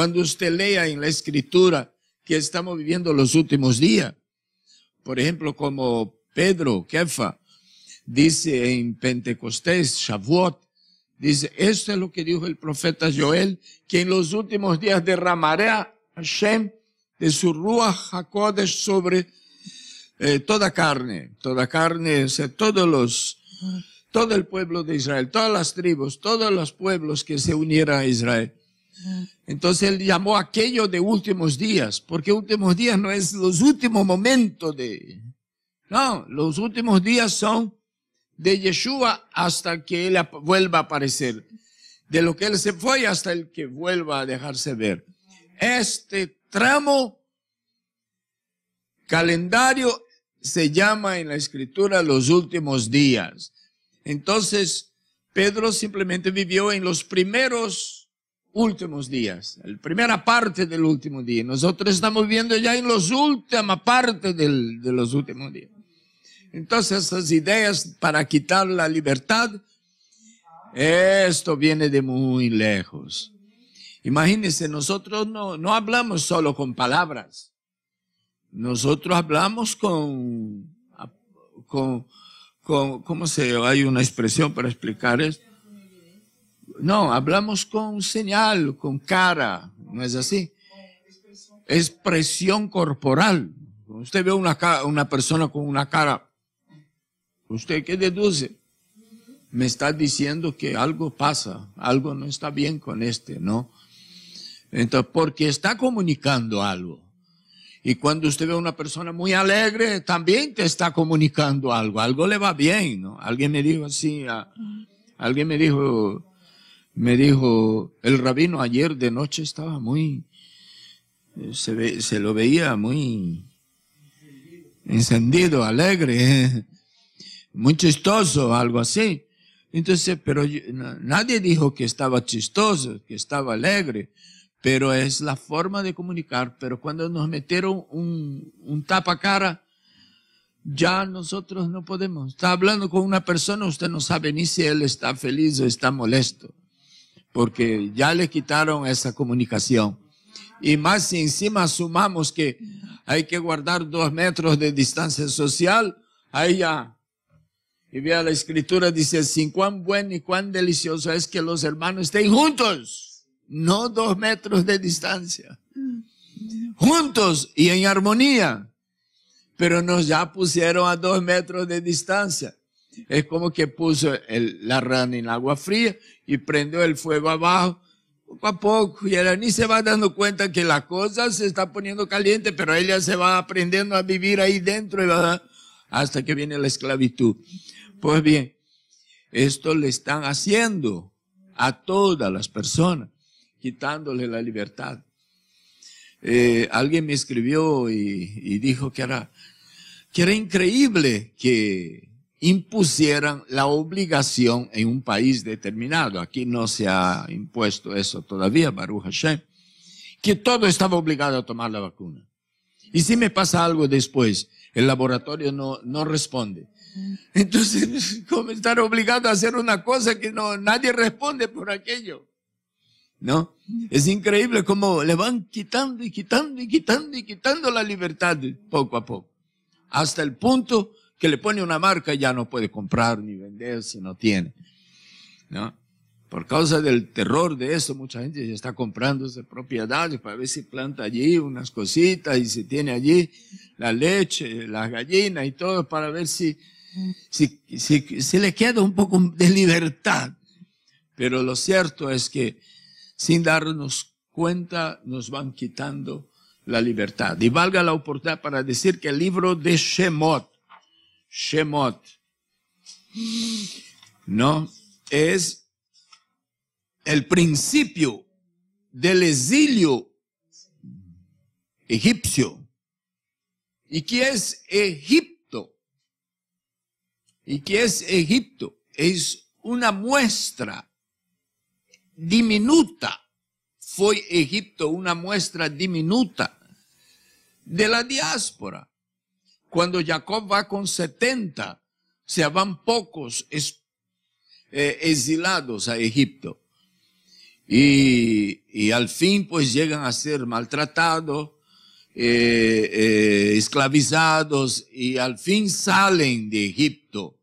Cuando usted lea en la Escritura que estamos viviendo los últimos días, por ejemplo, como Pedro, Kefa, dice en Pentecostés, Shavuot, dice, esto es lo que dijo el profeta Joel, que en los últimos días derramaré a Hashem de su Ruach HaKodesh sobre toda carne, o sea, todo el pueblo de Israel, todas las tribus, todos los pueblos que se unieran a Israel. Entonces él llamó aquello de últimos días, porque últimos días no es los últimos momentos no, los últimos días son de Yeshua hasta que él vuelva a aparecer, de lo que él se fue hasta el que vuelva a dejarse ver. Este tramo calendario se llama en la Escritura los últimos días. Entonces, Pedro simplemente vivió en los primeros últimos días, la primera parte del último día. Nosotros estamos viviendo ya en los última parte de los últimos días. Entonces, esas ideas para quitar la libertad, esto viene de muy lejos. Imagínense, nosotros no hablamos solo con palabras. Nosotros hablamos hay una expresión para explicar esto. No, hablamos con señal, con cara, ¿no es así? Expresión corporal. Usted ve una persona con una cara, ¿usted qué deduce? Me está diciendo que algo pasa, algo no está bien con ¿no? Entonces, porque está comunicando algo. Y cuando usted ve a una persona muy alegre, también te está comunicando algo le va bien, ¿no? Alguien me dijo así, me dijo, el rabino ayer de noche estaba muy, se lo veía muy encendido, alegre, muy chistoso, algo así. Entonces, pero nadie dijo que estaba chistoso, que estaba alegre. Pero es la forma de comunicar. Pero cuando nos metieron un tapacara, ya nosotros no podemos. Está hablando con una persona, usted no sabe ni si él está feliz o está molesto. Porque ya le quitaron esa comunicación. Y más si encima sumamos que hay que guardar 2 metros de distancia social, ahí ya. Y vea la Escritura, dice, sin cuán bueno y cuán delicioso es que los hermanos estén juntos. No 2 metros de distancia. Juntos y en armonía. Pero nos ya pusieron a 2 metros de distancia. Es como que puso la rana en agua fría y prendió el fuego abajo. Poco a poco. Y ella ni se va dando cuenta que la cosa se está poniendo caliente, pero ella se va aprendiendo a vivir ahí dentro hasta que viene la esclavitud. Pues bien, esto le están haciendo a todas las personas, quitándole la libertad. Alguien me escribió y dijo que era increíble que impusieran la obligación en un país determinado. Aquí no se ha impuesto eso todavía, Baruch Hashem, que todo estaba obligado a tomar la vacuna. Y si me pasa algo después, el laboratorio no responde. Entonces, ¿cómo estar obligado a hacer una cosa que nadie responde por aquello? ¿No? Es increíble cómo le van quitando y quitando y quitando y quitando la libertad poco a poco. Hasta el punto que le pone una marca y ya no puede comprar ni vender si no tiene. ¿No? Por causa del terror de eso, mucha gente ya está comprando esas propiedades para ver si planta allí unas cositas y si tiene allí la leche, las gallinas y todo para ver si le queda un poco de libertad. Pero lo cierto es que sin darnos cuenta, nos van quitando la libertad. Y valga la oportunidad para decir que el libro de Shemot, ¿no? Es el principio del exilio egipcio. ¿Y qué es Egipto? Es una muestra diminuta. Fue Egipto una muestra diminuta de la diáspora. Cuando Jacob va con 70, se van pocos exilados a Egipto. y al fin pues llegan a ser maltratados, esclavizados, y al fin salen de Egipto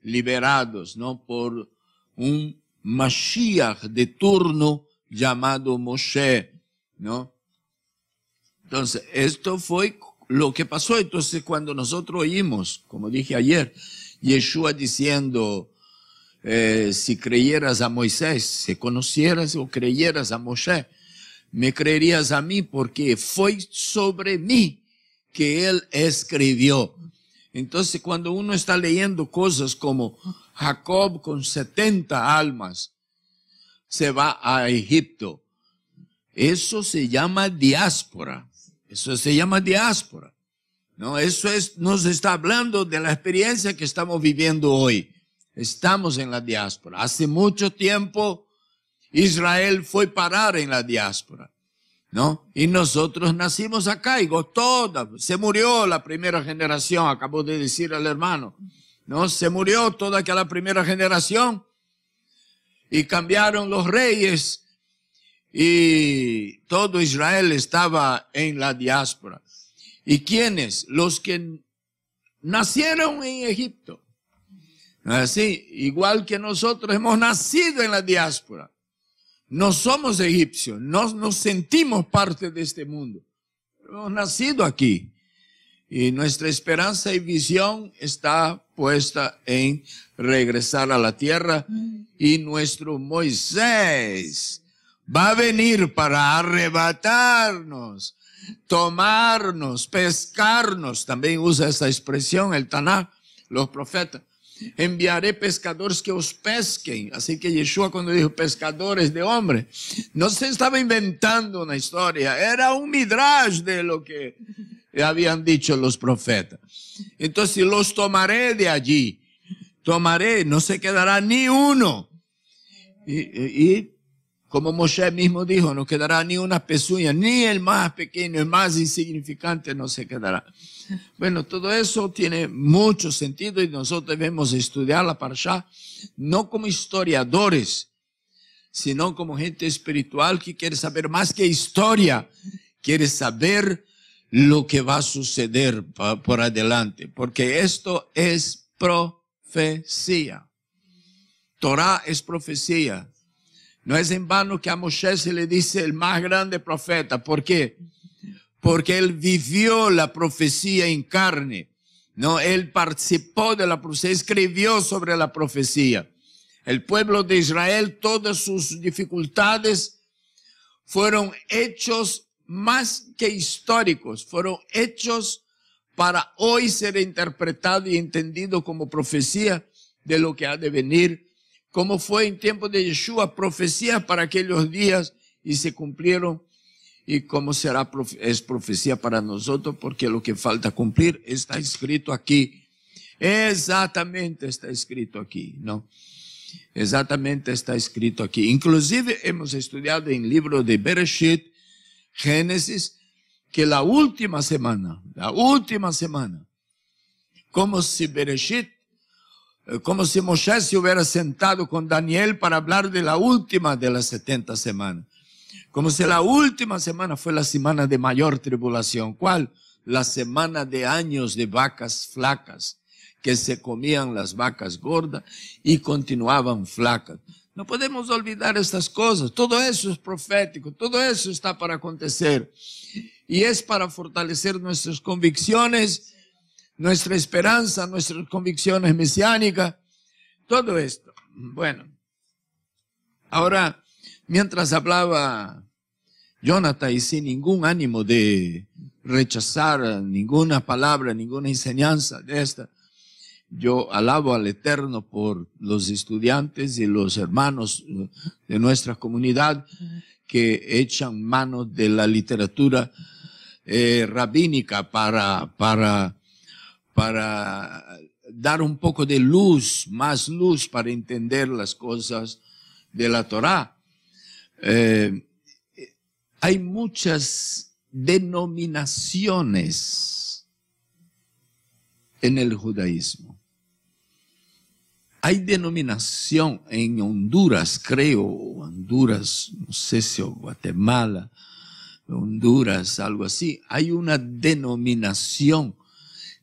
liberados, ¿no? Por un Mashiach de turno llamado Moshe, ¿no? Entonces, esto fue lo que pasó. Entonces, cuando nosotros oímos, como dije ayer, Yeshua diciendo, si creyeras a Moisés, si conocieras o creyeras a Moshe, me creerías a mí, porque fue sobre mí que él escribió. Entonces, cuando uno está leyendo cosas como Jacob con 70 almas se va a Egipto, eso se llama diáspora. Eso se llama diáspora, ¿no? Eso nos está hablando de la experiencia que estamos viviendo hoy. Estamos en la diáspora. Hace mucho tiempo Israel fue parar en la diáspora, ¿no? Y nosotros nacimos acá y se murió la primera generación, acabo de decir al hermano, ¿no? Se murió toda aquella primera generación y cambiaron los reyes y todo Israel estaba en la diáspora. ¿Y quiénes? Los que nacieron en Egipto. Así, igual que nosotros hemos nacido en la diáspora. No somos egipcios, no nos sentimos parte de este mundo. Hemos nacido aquí. Y nuestra esperanza y visión está puesta en regresar a la tierra. Y nuestro Moisés va a venir para arrebatarnos, tomarnos, pescarnos. También usa esa expresión el Tanaj, los profetas. Enviaré pescadores que os pesquen. Así que Yeshua, cuando dijo pescadores de hombres, no se estaba inventando una historia, era un midrash de lo que habían dicho los profetas. Entonces los tomaré de allí, no se quedará ni uno. Y como Moshe mismo dijo, no quedará ni una pezuña, ni el más pequeño, el más insignificante no se quedará. Bueno, todo eso tiene mucho sentido y nosotros debemos estudiar la Parashá no como historiadores, sino como gente espiritual que quiere saber más que historia, quiere saber lo que va a suceder por adelante, porque esto es profecía. Torah es profecía. No es en vano que a Moshe se le dice el más grande profeta. ¿Por qué? Porque él vivió la profecía en carne, ¿no? Él participó de la profecía, escribió sobre la profecía. El pueblo de Israel, todas sus dificultades fueron hechos más que históricos, fueron hechos para hoy ser interpretado y entendido como profecía de lo que ha de venir, como fue en tiempo de Yeshua, profecía para aquellos días y se cumplieron. Y cómo será, es profecía para nosotros, porque lo que falta cumplir está escrito aquí. Exactamente está escrito aquí, ¿no? Exactamente está escrito aquí. Inclusive hemos estudiado en el libro de Bereshit, Génesis, que la última semana, como si Moshe se hubiera sentado con Daniel para hablar de la última de las 70 semanas. Como si la última semana fue la semana de mayor tribulación. ¿Cuál? La semana de años de vacas flacas, que se comían las vacas gordas y continuaban flacas. No podemos olvidar estas cosas. Todo eso es profético. Todo eso está para acontecer. Y es para fortalecer nuestras convicciones, nuestra esperanza, nuestras convicciones mesiánicas. Todo esto. Bueno. Ahora, mientras hablaba Jonathan, y sin ningún ánimo de rechazar ninguna palabra, ninguna enseñanza de esta, yo alabo al Eterno por los estudiantes y los hermanos de nuestra comunidad que echan mano de la literatura rabínica para dar un poco de luz, más luz para entender las cosas de la Torá. Hay muchas denominaciones en el judaísmo. hay denominación en Honduras, creo, Honduras, no sé si o Guatemala, Honduras, algo así. Hay una denominación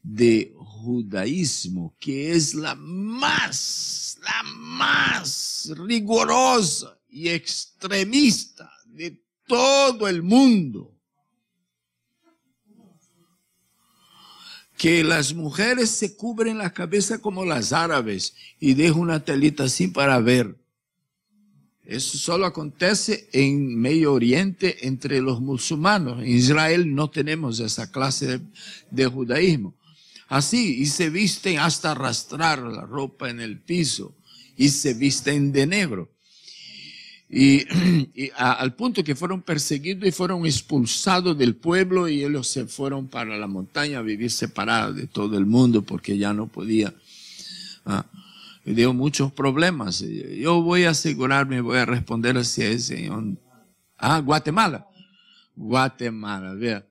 de judaísmo que es la más rigurosa y extremista de todo el mundo. Que las mujeres se cubren la cabeza como las árabes y dejan una telita así para ver. Eso solo acontece en Medio Oriente entre los musulmanes. En Israel no tenemos esa clase de judaísmo. Así, y se visten hasta arrastrar la ropa en el piso y se visten de negro. Y al punto que fueron perseguidos y fueron expulsados del pueblo y ellos se fueron para la montaña a vivir separados de todo el mundo porque ya no podía. Dio muchos problemas. Yo voy a asegurarme, voy a responder hacia ese. Guatemala. Guatemala, vea.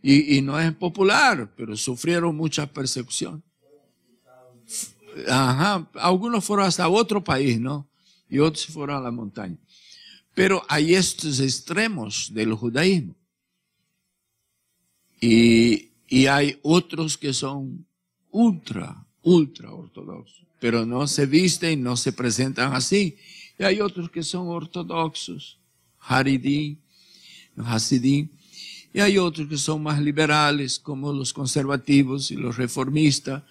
Y no es popular, pero sufrieron mucha persecución. Algunos fueron hasta otro país, ¿no? Y otros fueron a la montaña. Pero hay estos extremos del judaísmo. Y hay otros que son ultra ortodoxos. Pero no se visten, no se presentan así. Y hay otros que son ortodoxos, Hasidim. Y hay otros que son más liberales, como los conservativos y los reformistas.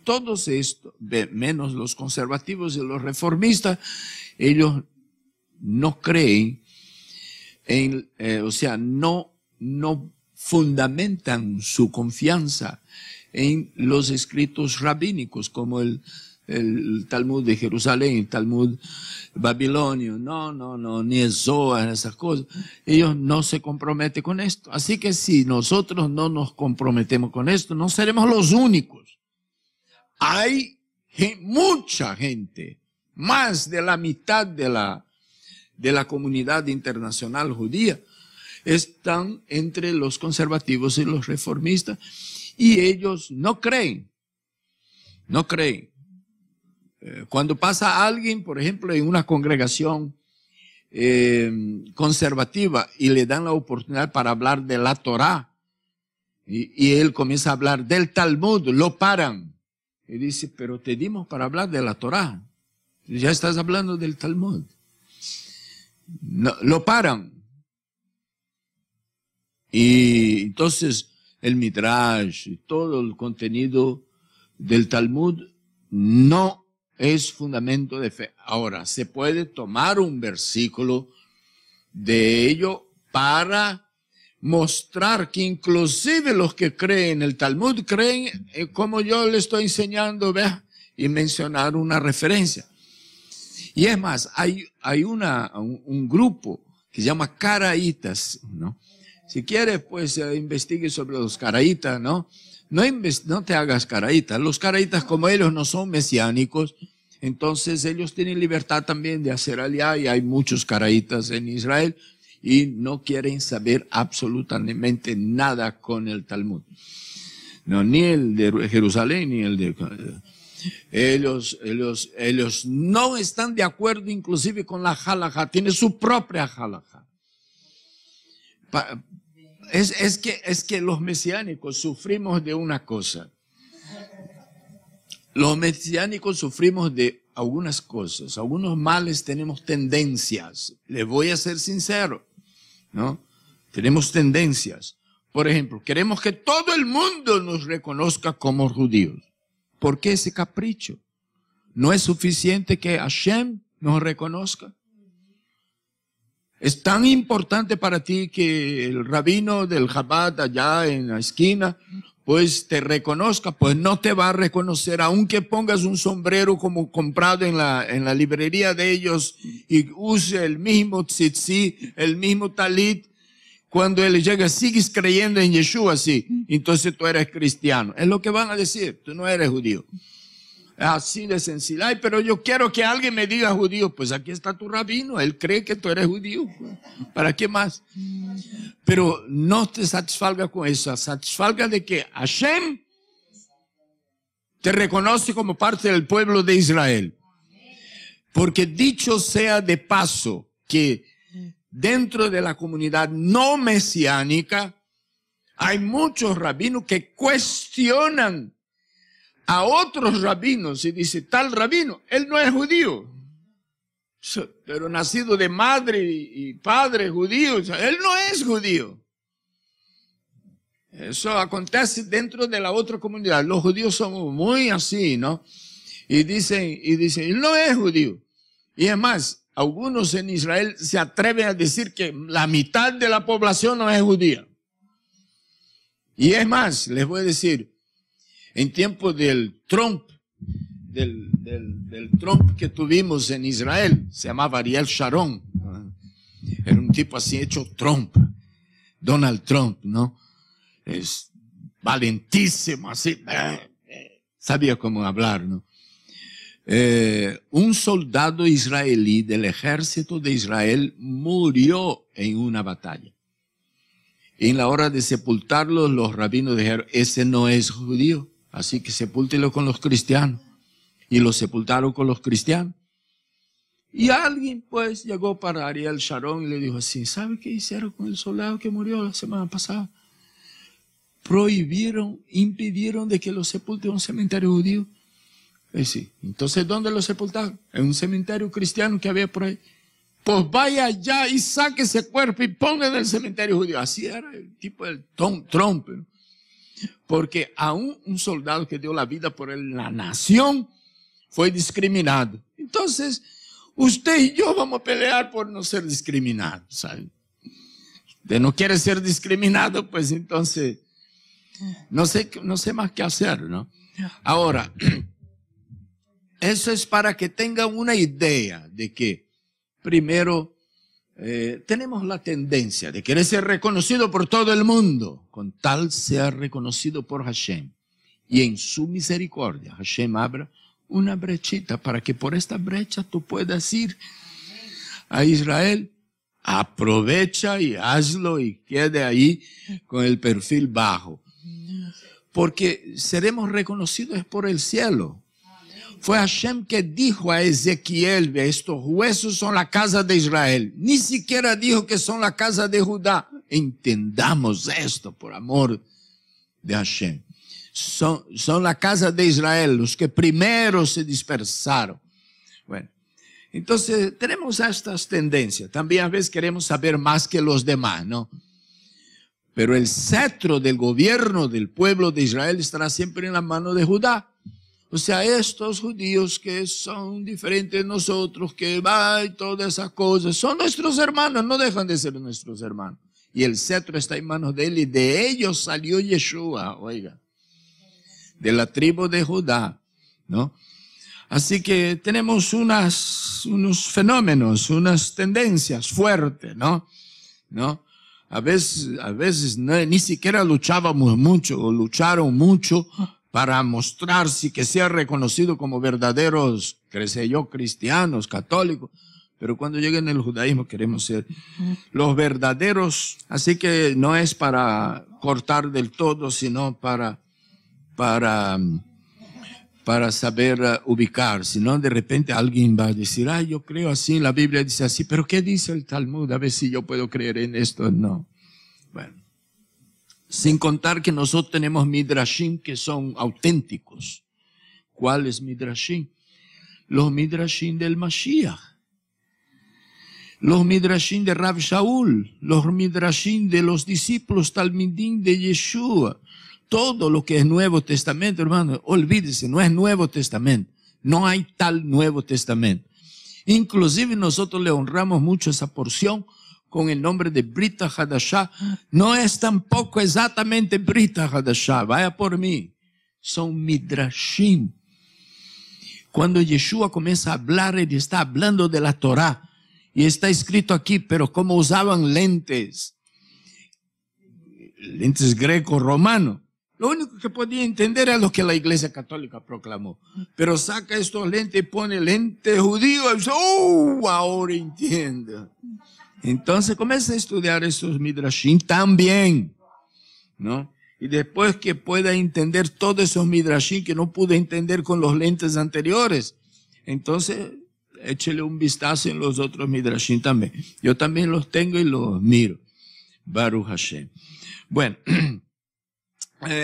Todos estos, menos los conservativos y los reformistas, ellos no creen en, no fundamentan su confianza en los escritos rabínicos, como el Talmud de Jerusalén, el Talmud babilonio, no, ni el Zohar, esas cosas. Ellos no se comprometen con esto. Así que si nosotros no nos comprometemos con esto, no seremos los únicos. Hay mucha gente, más de la mitad de la comunidad internacional judía, están entre los conservativos y los reformistas, y ellos no creen. Cuando pasa alguien, por ejemplo, en una congregación conservativa y le dan la oportunidad para hablar de la Torá, y él comienza a hablar del Talmud, lo paran. Y dice, pero te dimos para hablar de la Torá. Ya estás hablando del Talmud. No, lo paran. Y entonces el Midrash y todo el contenido del Talmud no es fundamento de fe. Ahora, se puede tomar un versículo de ello para mostrar que inclusive los que creen en el Talmud creen como yo le estoy enseñando, vea, y mencionar una referencia. Y es más, hay un grupo que se llama caraítas, ¿no? Si quieres, pues investigue sobre los caraítas, ¿no? No te hagas caraítas. Los caraítas, como ellos no son mesiánicos, entonces ellos tienen libertad también de hacer aliá, y hay muchos caraítas en Israel y no quieren saber absolutamente nada con el Talmud. No, ni el de Jerusalén, ni el de... Ellos no están de acuerdo inclusive con la halajá, tiene su propia halajá. Es que los mesiánicos sufrimos de una cosa. Los mesiánicos sufrimos de algunas cosas, algunos males, tenemos tendencias. Les voy a ser sincero, ¿no? Tenemos tendencias. Por ejemplo, queremos que todo el mundo nos reconozca como judíos. ¿Por qué ese capricho? ¿No es suficiente que Hashem nos reconozca? ¿Es tan importante para ti que el rabino del Chabad allá en la esquina pues te reconozca? Pues no te va a reconocer, aunque pongas un sombrero como comprado en la librería de ellos y use el mismo tzitzit, el mismo talit. Cuando él llega, sigues creyendo en Yeshua, sí, entonces tú eres cristiano. Es lo que van a decir, tú no eres judío. Así de sencillo. Ay, pero yo quiero que alguien me diga judío. Pues aquí está tu rabino, él cree que tú eres judío. ¿Para qué más? Pero no te satisfaga con eso, satisfaga de que Hashem te reconoce como parte del pueblo de Israel. Porque dicho sea de paso que dentro de la comunidad no mesiánica hay muchos rabinos que cuestionan a otros rabinos y dice, tal rabino, él no es judío, pero nacido de madre y padre judíos, él no es judío. Eso acontece dentro de la otra comunidad. Los judíos somos muy así, ¿no? Y dicen, él no es judío. Y es más, algunos en Israel se atreven a decir que la mitad de la población no es judía. Y es más, les voy a decir, en tiempo del Trump, del Trump que tuvimos en Israel, se llamaba Ariel Sharon. Era un tipo así hecho Trump, Donald Trump, ¿no? Es valentísimo, así, sabía cómo hablar, ¿no? Un soldado israelí del ejército de Israel murió en una batalla. En la hora de sepultarlo, los rabinos dijeron, ese no es judío, así que sepúltelo con los cristianos. Y lo sepultaron con los cristianos. Y alguien pues llegó para Ariel Sharon y le dijo así, ¿sabe qué hicieron con el soldado que murió la semana pasada? Impidieron de que lo sepulte en un cementerio judío. Sí. Entonces, ¿dónde lo sepultaron? En un cementerio cristiano que había por ahí. Pues vaya allá y saque ese cuerpo y ponga en el cementerio judío. Así era el tipo del Trump, ¿no? Porque aún un soldado que dio la vida por la nación fue discriminado. Entonces, usted y yo vamos a pelear por no ser discriminados, ¿sabe? Usted no quiere ser discriminado, pues entonces, no sé más qué hacer, ¿no? Ahora, eso es para que tengan una idea de que, primero, tenemos la tendencia de querer ser reconocido por todo el mundo, con tal ser reconocido por Hashem. Y en su misericordia, Hashem abra una brechita para que por esta brecha tú puedas ir a Israel. Aprovecha y hazlo y quede ahí con el perfil bajo. Porque seremos reconocidos por el cielo. Fue Hashem que dijo a Ezequiel, ve, estos huesos son la casa de Israel. Ni siquiera dijo que son la casa de Judá. Entendamos esto por amor de Hashem. Son la casa de Israel, los que primero se dispersaron. Bueno, entonces tenemos estas tendencias. También a veces queremos saber más que los demás, ¿no? Pero el cetro del gobierno del pueblo de Israel estará siempre en la mano de Judá. O sea, estos judíos que son diferentes de nosotros, que va y todas esas cosas, son nuestros hermanos, no dejan de ser nuestros hermanos. Y el cetro está en manos de él y de ellos salió Yeshua, oiga, de la tribu de Judá, ¿no? Así que tenemos unos fenómenos, unas tendencias fuertes, ¿no? A veces ni siquiera luchábamos mucho o lucharon mucho para mostrarse que sea reconocido como verdaderos, cristianos, católicos. Pero cuando lleguen el judaísmo queremos ser los verdaderos. Así que no es para cortar del todo, sino para saber ubicar. Si no, de repente alguien va a decir, yo creo así, la Biblia dice así, pero ¿qué dice el Talmud? A ver si yo puedo creer en esto. No. Bueno. Sin contar que nosotros tenemos midrashim que son auténticos. ¿Cuáles midrashim? Los midrashim del Mashiach. Los midrashim de Rav Shaul. Los midrashim de los discípulos talmidim de Yeshua. Todo lo que es Nuevo Testamento, hermano, olvídese, no es Nuevo Testamento. No hay tal Nuevo Testamento. Inclusive nosotros le honramos mucho esa porción con el nombre de Brita Hadashah. No es tampoco exactamente Brita Hadashah, vaya por mí. Son midrashim. Cuando Yeshua comienza a hablar, él está hablando de la Torah. Y está escrito aquí, pero como usaban lentes greco-romanos. Lo único que podía entender era lo que la Iglesia Católica proclamó. Pero saca estos lentes y pone lente judío. Y dice, ahora entiendo. Entonces comienza a estudiar esos midrashim también, ¿no? Y después que pueda entender todos esos midrashim que no pude entender con los lentes anteriores, entonces échele un vistazo en los otros Midrashim también. Yo también los tengo y los miro. Baruch Hashem. Bueno,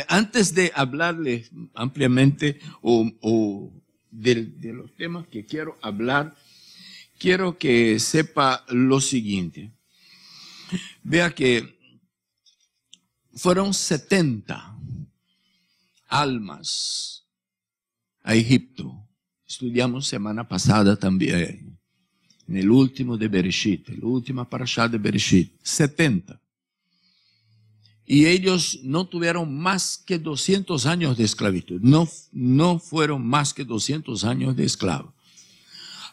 antes de hablarles ampliamente de los temas que quiero hablar, quiero que sepa lo siguiente. Vea que fueron 70 almas a Egipto. Estudiamos semana pasada también, en el último de Bereshit, la última parashá de Bereshit, 70. Y ellos no tuvieron más que 200 años de esclavitud, no fueron más que 200 años de esclavo.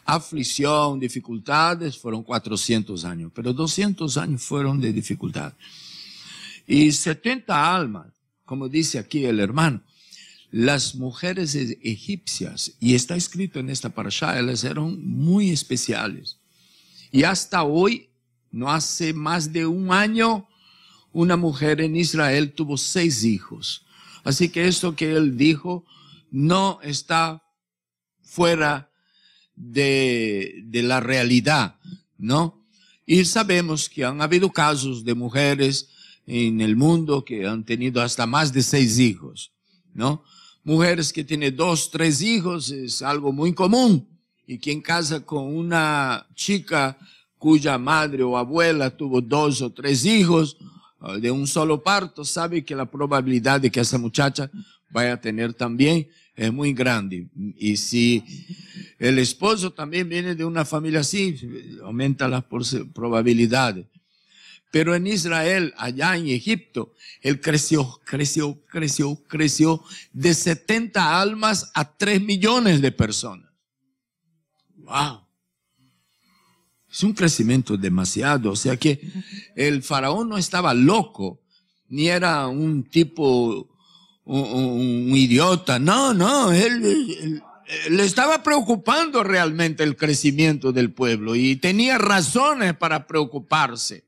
Aflicción, dificultades, fueron 400 años, pero 200 años fueron de dificultad. Y 70 almas, como dice aquí el hermano, las mujeres egipcias, y está escrito en esta parashá, ellas eran muy especiales. Y hasta hoy, no hace más de un año, una mujer en Israel tuvo 6 hijos. Así que esto que él dijo no está fuera de la realidad, ¿no? Y sabemos que han habido casos de mujeres en el mundo que han tenido hasta más de 6 hijos, ¿no? Mujeres que tienen 2, 3 hijos es algo muy común. Y quien casa con una chica cuya madre o abuela tuvo 2 o 3 hijos de un solo parto, sabe que la probabilidad de que esa muchacha vaya a tener también es muy grande. Y si el esposo también viene de una familia así, aumenta las probabilidades. Pero en Israel, allá en Egipto, él creció de 70 almas a 3 millones de personas. ¡Wow! Es un crecimiento demasiado. O sea que el faraón no estaba loco, ni era un tipo, un idiota. No, él le estaba preocupando realmente el crecimiento del pueblo y tenía razones para preocuparse.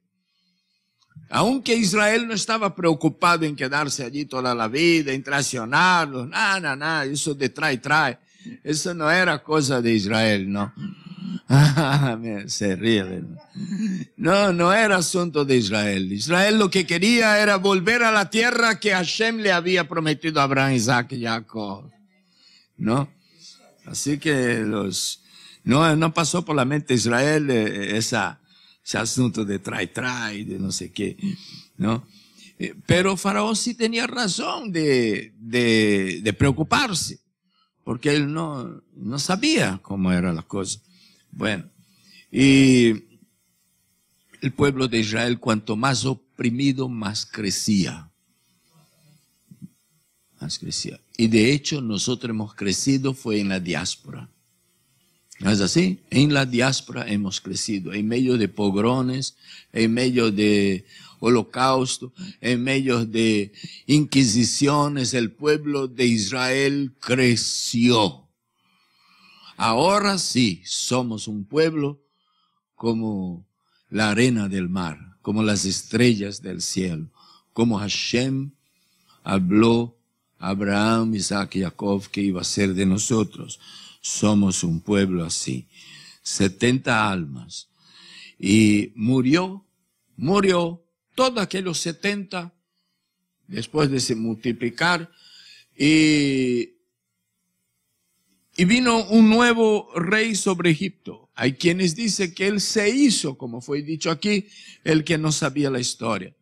Aunque Israel no estaba preocupado en quedarse allí toda la vida, en traicionarlos, nada, eso de trae. Eso no era cosa de Israel, no. Se ríe. No era asunto de Israel. Israel lo que quería era volver a la tierra que Hashem le había prometido a Abraham, Isaac y Jacob, ¿no? Así que no pasó por la mente de Israel ese asunto de trae, de no sé qué, ¿no? Pero Faraón sí tenía razón de preocuparse, porque él no sabía cómo era la cosa. Bueno, y el pueblo de Israel, cuanto más oprimido, más crecía. Y de hecho, nosotros hemos crecido fue en la diáspora. ¿No es así? En la diáspora hemos crecido, en medio de pogrones, en medio de holocausto, en medio de inquisiciones, el pueblo de Israel creció. Ahora sí, somos un pueblo como la arena del mar, como las estrellas del cielo, como Hashem habló a Abraham, Isaac y Jacob que iba a ser de nosotros. Somos un pueblo así. 70 almas. Y murió todos aquellos 70 después de se multiplicar y vino un nuevo rey sobre Egipto. Hay quienes dicen que él se hizo, como fue dicho aquí, el que no sabía la historia.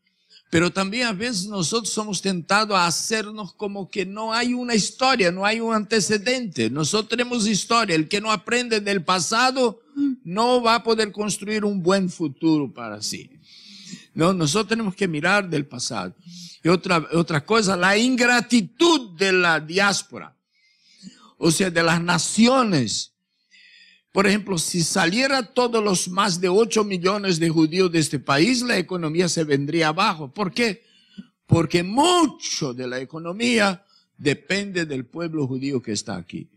Pero también a veces nosotros somos tentados a hacernos como que no hay una historia, no hay un antecedente. Nosotros tenemos historia. El que no aprende del pasado no va a poder construir un buen futuro para sí. No, nosotros tenemos que mirar del pasado. Y otra cosa, la ingratitud de la diáspora. O sea, de las naciones. Por ejemplo, si saliera todos los más de 8 millones de judíos de este país, la economía se vendría abajo. ¿Por qué? Porque mucho de la economía depende del pueblo judío que está aquí.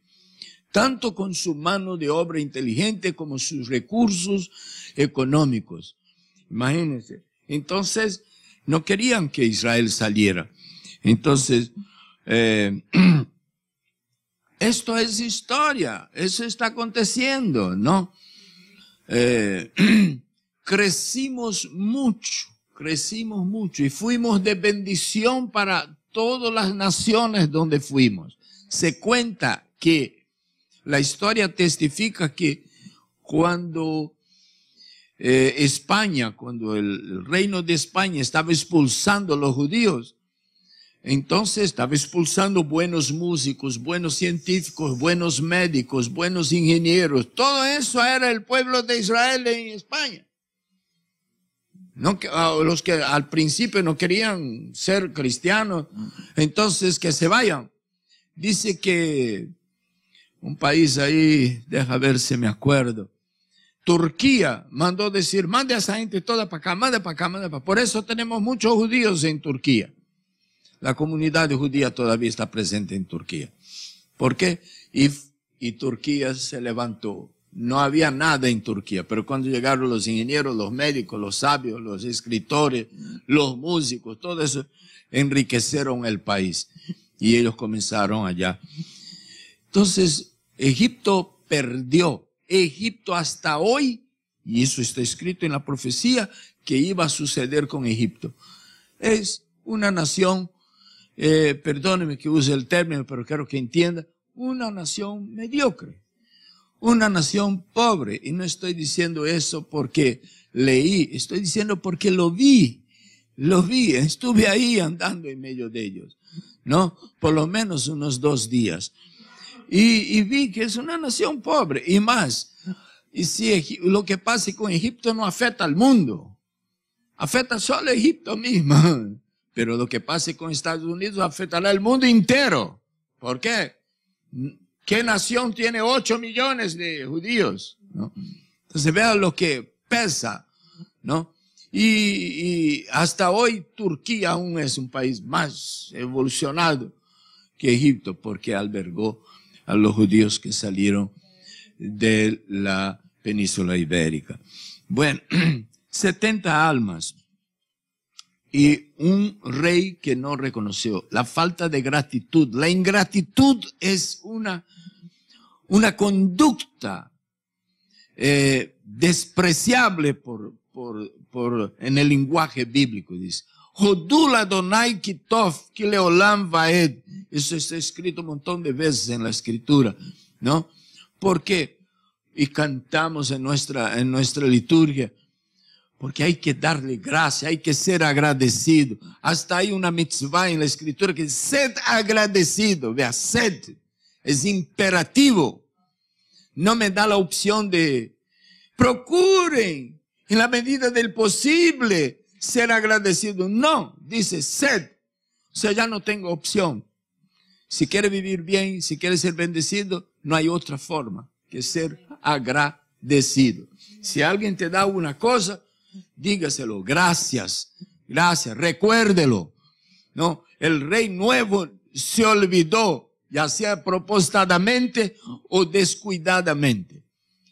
Tanto con su mano de obra inteligente como sus recursos económicos. Imagínense. Entonces, no querían que Israel saliera. Entonces, Esto es historia, eso está aconteciendo, ¿no? Crecimos mucho y fuimos de bendición para todas las naciones donde fuimos. Se cuenta que la historia testifica que cuando España, cuando el reino de España estaba expulsando a los judíos, entonces estaba expulsando buenos músicos, buenos científicos, buenos médicos, buenos ingenieros. Todo eso era el pueblo de Israel en España. No, los que al principio no querían ser cristianos, entonces que se vayan. Dice que un país ahí, deja ver si me acuerdo, Turquía mandó decir, mande a esa gente toda para acá, mande para acá, mande para acá. Por eso tenemos muchos judíos en Turquía. La comunidad judía todavía está presente en Turquía. ¿Por qué? Y Turquía se levantó. No había nada en Turquía, pero cuando llegaron los ingenieros, los médicos, los sabios, los escritores, los músicos, todo eso enriquecieron el país. Y ellos comenzaron allá. Entonces, Egipto perdió. Egipto hasta hoy, y eso está escrito en la profecía, que iba a suceder con Egipto. Es una nación, perdóneme que use el término, pero quiero que entienda, una nación mediocre. Una nación pobre, y no estoy diciendo eso porque leí, estoy diciendo porque lo vi, estuve ahí andando en medio de ellos, ¿no? Por lo menos unos 2 días. Y vi que es una nación pobre, y más, y si lo que pase con Egipto no afecta al mundo, afecta solo a Egipto mismo, pero lo que pase con Estados Unidos afectará al mundo entero. ¿Por qué? ¿Qué nación tiene 8 millones de judíos? ¿No? Entonces vean lo que pesa, ¿no? Y hasta hoy Turquía aún es un país más evolucionado que Egipto porque albergó a los judíos que salieron de la península ibérica. Bueno, 70 almas y un rey que no reconoció. La falta de gratitud, la ingratitud es una conducta despreciable en el lenguaje bíblico, dice. Hodul Adonai Kitov Kileolam Vaed. Eso está escrito un montón de veces en la escritura, ¿no? ¿Por qué? Y cantamos en nuestra liturgia. Porque hay que darle gracia, hay que ser agradecido. Hasta hay una mitzvah en la escritura que dice, sed agradecido. Vea, sed es imperativo. No me da la opción de procuren en la medida del posible ser agradecido. No, dice sed. O sea, ya no tengo opción. Si quiere vivir bien, si quiere ser bendecido, no hay otra forma que ser agradecido. Si alguien te da una cosa, dígaselo, gracias, recuérdelo, ¿no? El rey nuevo se olvidó, ya sea propósitamente o descuidadamente.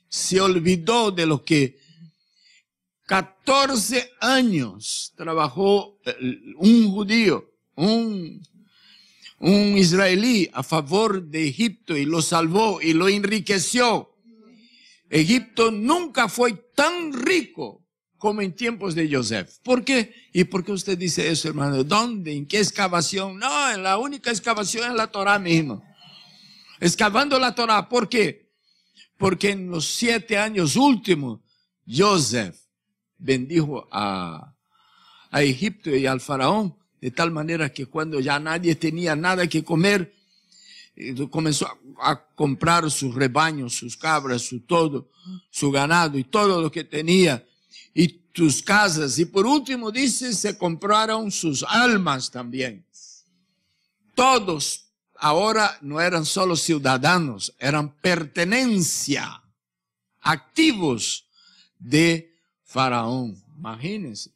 Se olvidó de lo que 14 años trabajó un judío, un israelí a favor de Egipto y lo salvó y lo enriqueció. Egipto nunca fue tan rico como en tiempos de Joseph. ¿Por qué? ¿Y por qué usted dice eso, hermano? ¿Dónde? ¿En qué excavación? No, en la única excavación es la Torah misma. Excavando la Torah. ¿Por qué? Porque en los 7 años últimos, Joseph bendijo a Egipto y al faraón, de tal manera que cuando ya nadie tenía nada que comer, comenzó a comprar sus rebaños, sus cabras, su ganado y todo lo que tenía, y sus casas. Y por último dice, se compraron sus almas también. Todos ahora no eran solo ciudadanos, eran pertenencia, activos de Faraón. Imagínense.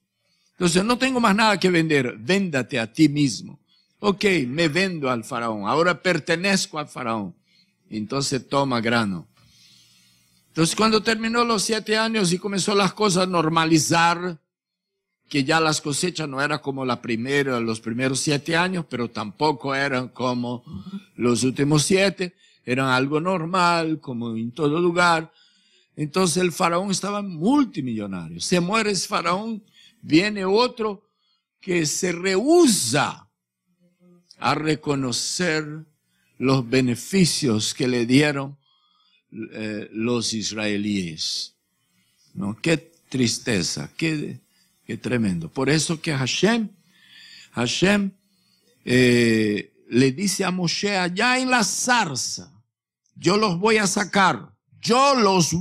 Entonces no tengo más nada que vender, véndate a ti mismo. Ok, me vendo al faraón, ahora pertenezco al faraón. Entonces toma grano. Entonces cuando terminó los 7 años y comenzó las cosas a normalizar, que ya las cosechas no eran como los primeros 7 años, pero tampoco eran como los últimos 7. era algo normal, como en todo lugar. Entonces el faraón estaba multimillonario. Se muere ese faraón, viene otro que se rehúsa a reconocer los beneficios que le dieron los israelíes. ¿No? Qué tristeza, qué tremendo. Por eso que Hashem le dice a Moshe allá en la zarza, yo los voy a sacar, yo los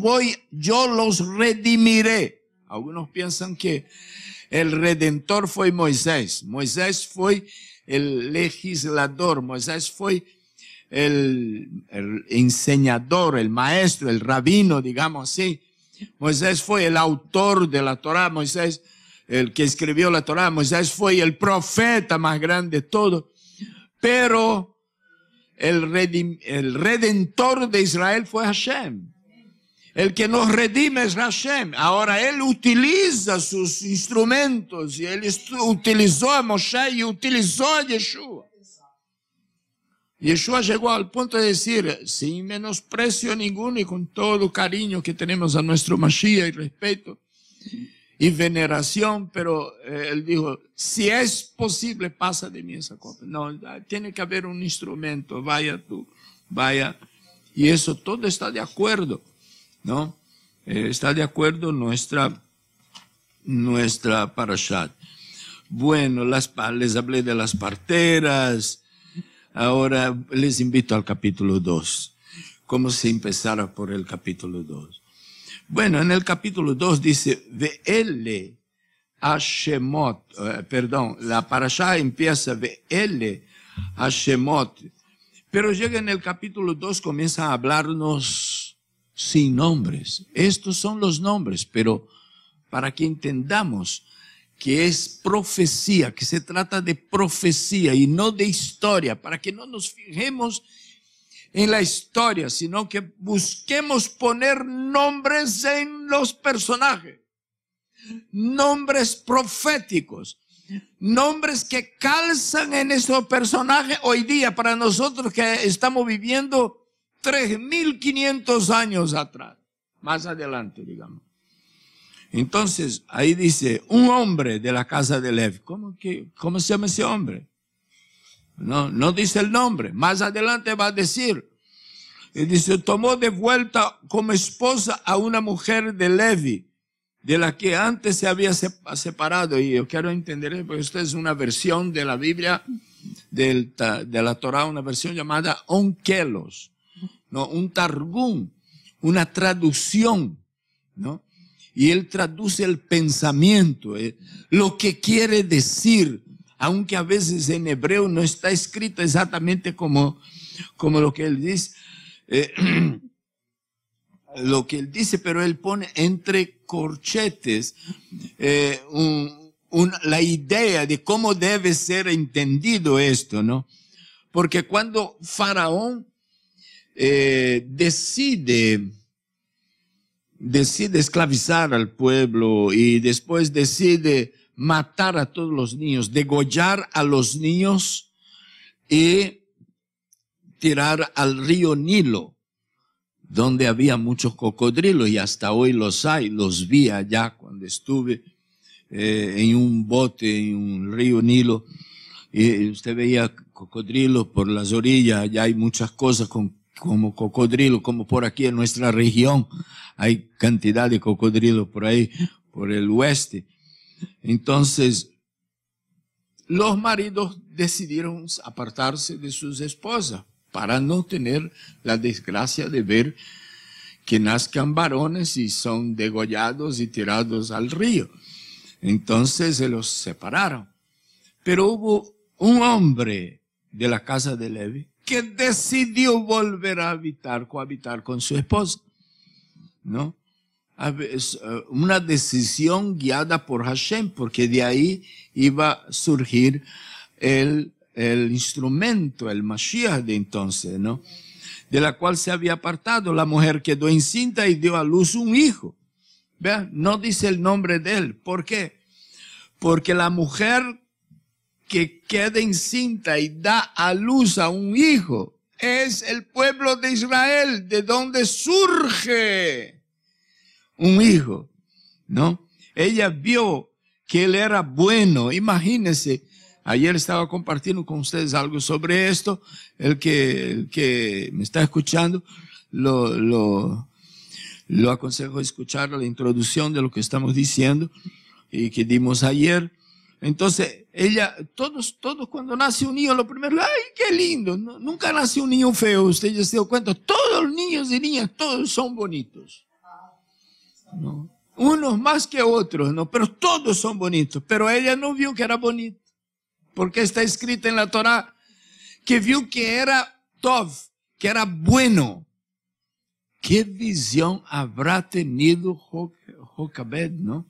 redimiré. Algunos piensan que el redentor fue Moisés. Moisés fue el legislador, Moisés fue el enseñador, el maestro, el rabino, digamos así. Moisés fue el autor de la Torá, Moisés, el que escribió la Torá, Moisés fue el profeta más grande de todo. Pero el redentor de Israel fue Hashem. El que nos redime es Hashem. Ahora él utiliza sus instrumentos y él utilizó a Moshe y utilizó a Yeshua. Yeshua llegó al punto de decir, sin menosprecio ninguno y con todo cariño que tenemos a nuestro Mashiach y respeto y veneración, pero él dijo, si es posible, pasa de mí esa copa. No, tiene que haber un instrumento, vaya tú, vaya. Y eso todo está de acuerdo, ¿no? Está de acuerdo nuestra parashat. Bueno, les hablé de las parteras. Ahora les invito al capítulo 2. ¿Cómo se empezara por el capítulo 2? Bueno, en el capítulo 2 dice, Ve'ele Hashemot, la parashá empieza Ve'ele Hashemot, pero llega en el capítulo 2, comienza a hablarnos sin nombres. Estos son los nombres, pero para que entendamos que es profecía, que se trata de profecía y no de historia, para que no nos fijemos en la historia, sino que busquemos poner nombres en los personajes, nombres proféticos, nombres que calzan en esos personajes hoy día para nosotros que estamos viviendo 3.500 años atrás, más adelante, digamos. Entonces, ahí dice, un hombre de la casa de Levi. ¿Cómo se llama ese hombre? No dice el nombre. Más adelante va a decir. Y dice, tomó de vuelta como esposa a una mujer de Levi, de la que antes se había separado. Y yo quiero entender, porque esta es una versión de la Biblia, de la Torá, una versión llamada Onkelos, ¿no? Un targum, una traducción, ¿no? Y él traduce el pensamiento, lo que quiere decir, aunque a veces en hebreo no está escrito exactamente como lo que él dice, pero él pone entre corchetes la idea de cómo debe ser entendido esto, ¿no? Porque cuando Faraón decide esclavizar al pueblo y después decide matar a todos los niños, degollar a los niños y tirar al río Nilo, donde había muchos cocodrilos y hasta hoy los hay, los vi allá cuando estuve en un bote en un río Nilo y usted veía cocodrilos por las orillas, allá hay muchas cosas como cocodrilo, como por aquí en nuestra región, hay cantidad de cocodrilos por ahí, por el oeste. Entonces, los maridos decidieron apartarse de sus esposas para no tener la desgracia de ver que nazcan varones y son degollados y tirados al río. Entonces se los separaron. Pero hubo un hombre de la casa de Levi que decidió volver a cohabitar con su esposa, ¿no? Una decisión guiada por Hashem, porque de ahí iba a surgir el instrumento, el Mashiach de entonces, ¿no? De la cual se había apartado. La mujer quedó encinta y dio a luz un hijo. Vean, no dice el nombre de él. ¿Por qué? Porque la mujer que queda encinta y da a luz a un hijo es el pueblo de Israel, de donde surge un hijo, ¿no? Ella vio que él era bueno. Imagínense, ayer estaba compartiendo con ustedes algo sobre esto. El que me está escuchando, lo aconsejo escuchar la introducción de lo que estamos diciendo y que dimos ayer. Entonces, ella, todos cuando nace un niño, lo primero, ¡ay, qué lindo! No, nunca nace un niño feo, usted ya se dio cuenta. Todos los niños y niñas, todos son bonitos, ¿no? Unos más que otros, ¿no? Pero todos son bonitos. Pero ella no vio que era bonito, porque está escrito en la Torá que vio que era tov, que era bueno. ¿Qué visión habrá tenido Jocabed, no?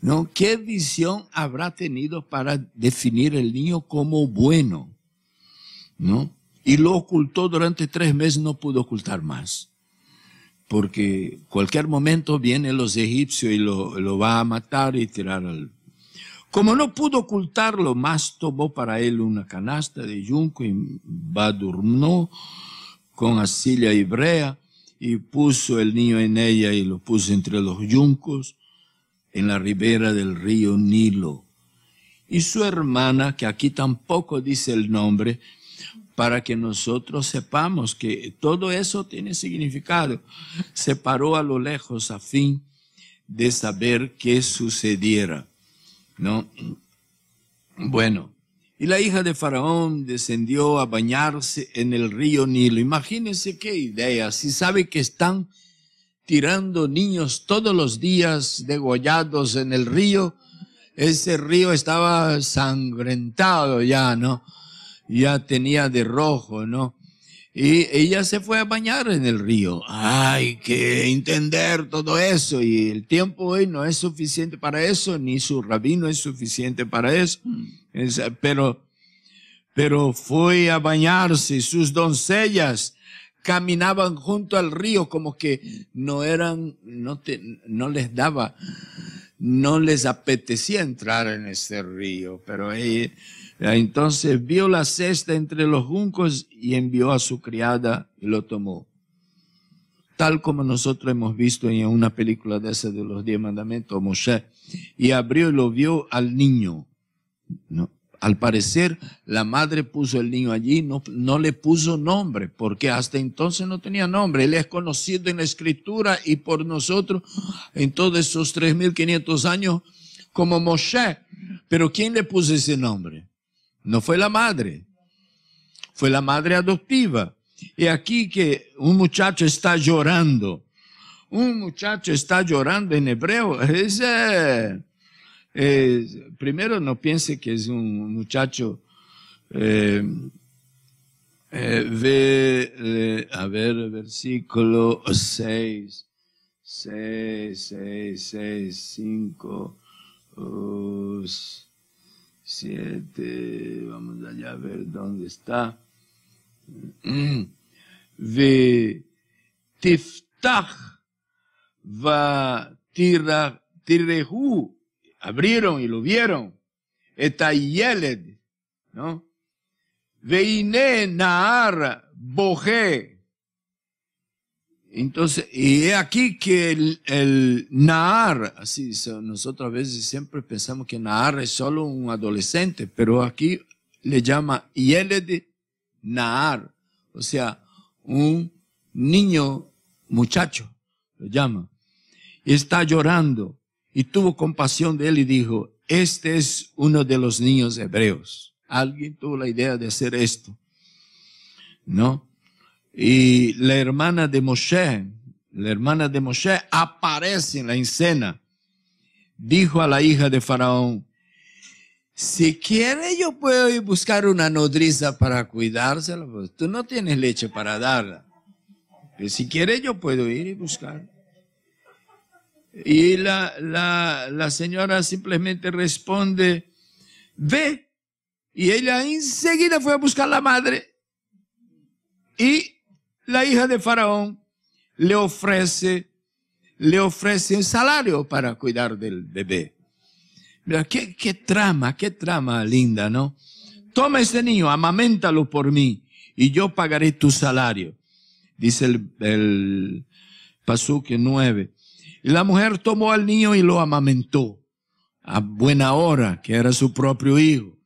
¿No? ¿Qué visión habrá tenido para definir el niño como bueno? ¿No? Y lo ocultó durante 3 meses, no pudo ocultar más. Porque cualquier momento vienen los egipcios y lo va a matar y tirar al... Como no pudo ocultarlo más, tomó para él una canasta de yunco y badurnó con arcilla hebrea y puso el niño en ella y lo puso entre los yuncos en la ribera del río Nilo. Y su hermana, que aquí tampoco dice el nombre, para que nosotros sepamos que todo eso tiene significado, se paró a lo lejos a fin de saber qué sucediera, ¿no? Bueno, y la hija de Faraón descendió a bañarse en el río Nilo. Imagínense qué idea, si sabe que están tirando niños todos los días degollados en el río. Ese río estaba sangrentado ya, ¿no? Ya tenía de rojo, ¿no? Y ella se fue a bañar en el río. Hay que entender todo eso, y el tiempo hoy no es suficiente para eso, ni su rabino es suficiente para eso. Pero fue a bañarse. Sus doncellas caminaban junto al río como que no les apetecía entrar en ese río, pero ella entonces vio la cesta entre los juncos y envió a su criada y lo tomó. Tal como nosotros hemos visto en una película de esa de los 10 mandamientos, Moshe, y abrió y lo vio al niño, ¿no? Al parecer, la madre puso el niño allí, no le puso nombre, porque hasta entonces no tenía nombre. Él es conocido en la Escritura y por nosotros en todos esos 3.500 años como Moshe. Pero ¿quién le puso ese nombre? No fue la madre, fue la madre adoptiva. Y aquí que un muchacho está llorando. Un muchacho está llorando en hebreo. Primero no piense que es un muchacho, a ver, versículo 6, 5, 7, vamos allá a ver dónde está. Ve tiftach va tirehu. Abrieron y lo vieron. Etayeled, ¿no? Veine Nahar Boje. Entonces, y he aquí que el Nahar, así nosotros a veces siempre pensamos que Nahar es solo un adolescente, pero aquí le llama Yeled Nahar, o sea, un niño, muchacho, lo llama. Y está llorando. Y tuvo compasión de él y dijo, este es uno de los niños hebreos. Alguien tuvo la idea de hacer esto, ¿no? Y la hermana de Moshe aparece en la escena. Dijo a la hija de Faraón, si quiere yo puedo ir a buscar una nodriza para cuidársela, pues tú no tienes leche para darla. Pero si quiere yo puedo ir y buscar. Y la señora simplemente responde, ve. Y ella enseguida fue a buscar a la madre. Y la hija de Faraón le ofrece un salario para cuidar del bebé. Mira, qué trama linda, ¿no? Toma este niño, amaméntalo por mí. y yo pagaré tu salario. Dice el Pasuk 9. Y la mujer tomó al niño y lo amamantó a buena hora, que era su propio hijo.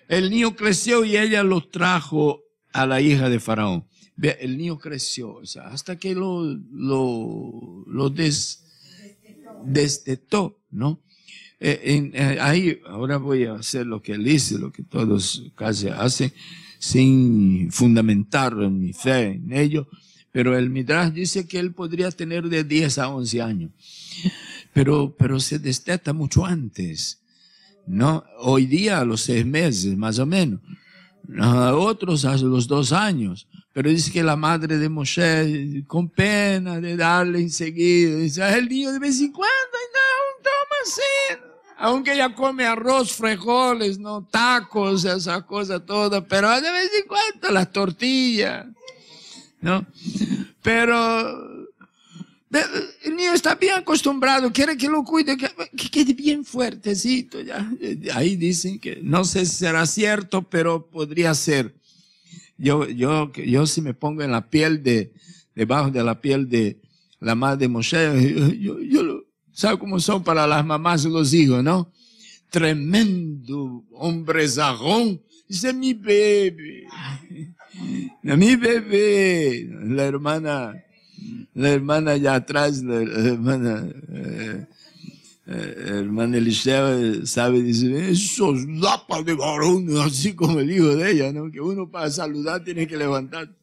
El niño creció y ella lo trajo a la hija de Faraón. El niño creció, o sea, hasta que lo destetó, ¿no? Ahí, ahora voy a hacer lo que él dice, lo que todos casi hacen, sin fundamentar mi fe en ello, pero el Midrash dice que él podría tener de 10 a 11 años, pero se desteta mucho antes, ¿no? Hoy día a los 6 meses, más o menos, a otros a los 2 años, pero dice que la madre de Moshe, con pena de darle enseguida, dice, el niño de vez en cuando, no, toma así, aunque ella come arroz, frijoles, no, tacos, esa cosa toda, pero de vez en cuando las tortillas, ¿no? Pero el niño está bien acostumbrado, quiere que lo cuide, que quede bien fuertecito, ya. Ahí dicen que no sé si será cierto, pero podría ser. Yo si me pongo en la piel debajo de la piel de la madre de Moshe, ¿sabe cómo son para las mamás y los hijos, no? Tremendo hombre zagón, dice mi bebé, la hermana allá atrás, la hermana Eliseo, sabe, dice, esos lapas de varón, así como el hijo de ella, ¿no? Que uno para saludar tiene que levantar.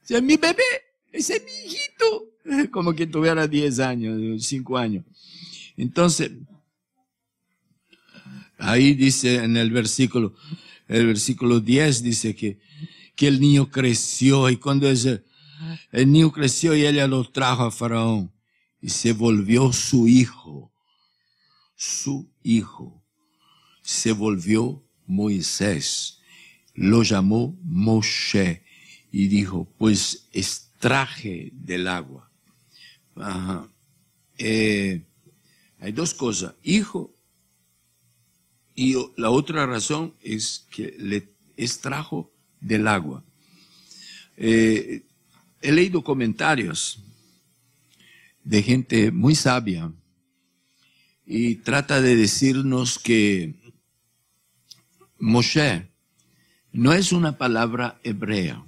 Ese es mi bebé, ese es mi hijito. Como que tuviera 10 años, 5 años. Entonces, ahí dice en el versículo 10 dice que el niño creció, y cuando el niño creció y ella lo trajo a Faraón y se volvió su hijo se volvió Moisés, lo llamó Moshe y dijo, pues extraje del agua. Ajá. Hay dos cosas, hijo, y la otra razón es que le extrajo del agua. He leído comentarios de gente muy sabia y trata de decirnos que Moshe no es una palabra hebrea,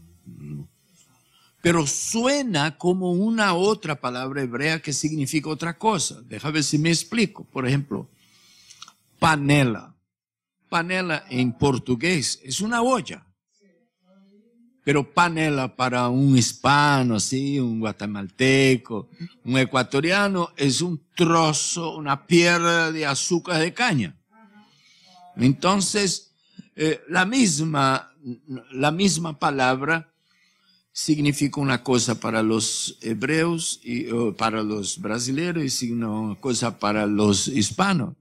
pero suena como una otra palabra hebrea que significa otra cosa. Déjame ver si me explico. Por ejemplo, panela. Panela en portugués es una olla. Pero panela para un hispano, así, un guatemalteco, un ecuatoriano, es un trozo, una piedra de azúcar de caña. Entonces, la misma palabra significa una cosa para los hebreos y para los brasileños y una cosa para los hispanos.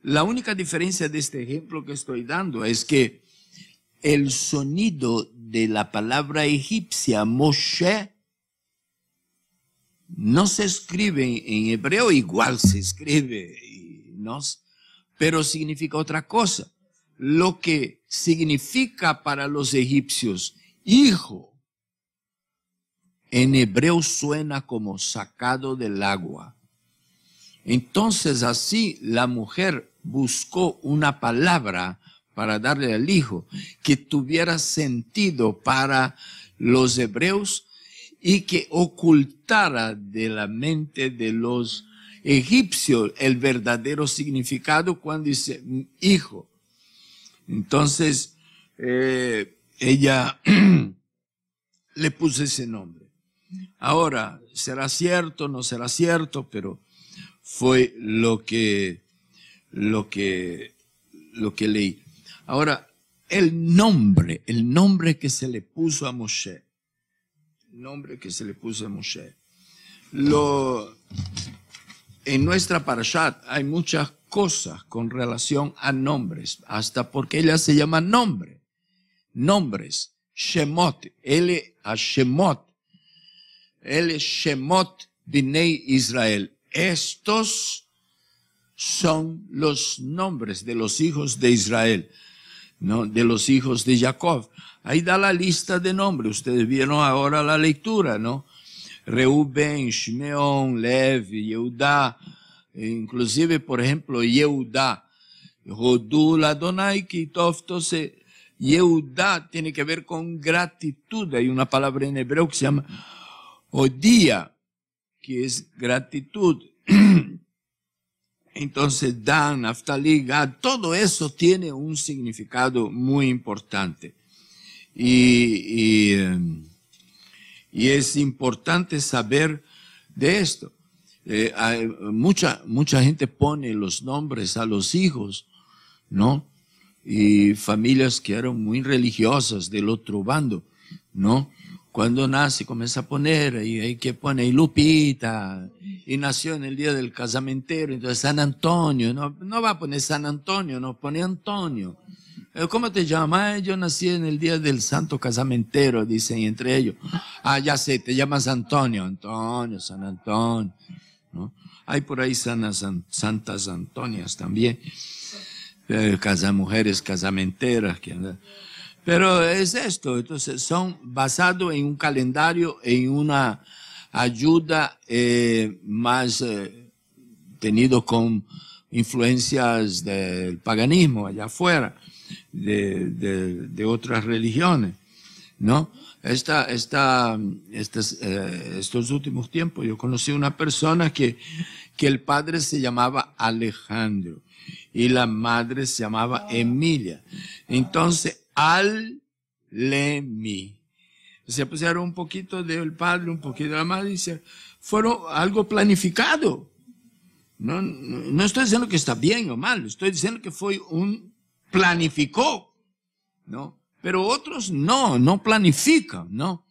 La única diferencia de este ejemplo que estoy dando es que el sonido de la palabra egipcia Moshe no se escribe en hebreo, igual se escribe, ¿no? Pero significa otra cosa. Lo que significa para los egipcios hijo, en hebreo suena como sacado del agua. Entonces así la mujer buscó una palabra para darle al hijo que tuviera sentido para los hebreos y que ocultara de la mente de los egipcios el verdadero significado cuando dice hijo. Entonces ella le puso ese nombre. Ahora, ¿será cierto? No será cierto, pero fue lo que leí. Ahora, el nombre que se le puso a Moshe, en nuestra parashat hay muchas cosas con relación a nombres, hasta porque ella se llama nombres, Shemot, él es Shemot Binei Israel. Estos son los nombres de los hijos de Israel. ¿no? De los hijos de Jacob. Ahí da la lista de nombres. Ustedes vieron ahora la lectura, ¿no? Reubén, Shimeón, Levi, Yehudá, inclusive, por ejemplo, Yehudá, Jodul, Adonai, Kitov. Entonces, Yehudá tiene que ver con gratitud. Hay una palabra en hebreo que se llama Odía, que es gratitud. Entonces, Dan, Naftali, Gad, todo eso tiene un significado muy importante. Y es importante saber de esto. Mucha gente pone los nombres a los hijos, ¿no? Y familias que eran muy religiosas del otro bando, ¿no? Cuando nace comienza a poner, y hay que poner Lupita, y nació en el día del casamentero, entonces San Antonio, no va a poner San Antonio, no pone Antonio. ¿Cómo te llamas? Yo nací en el día del santo casamentero, dicen entre ellos. Ah, ya sé, te llamas Antonio, San Antonio, ¿no? Hay por ahí santas Antonias también, mujeres casamenteras que andan. Pero es esto, entonces son basados en un calendario, en una ayuda más tenido con influencias del paganismo allá afuera, de otras religiones, ¿no? Estos últimos tiempos yo conocí una persona que el padre se llamaba Alejandro y la madre se llamaba Emilia. Entonces, Al-Lemi. Se pusieron un poquito del padre, un poquito de la madre, y fueron algo planificado. No estoy diciendo que está bien o mal, estoy diciendo que fue planificó, ¿no? Pero otros no planifican, ¿no?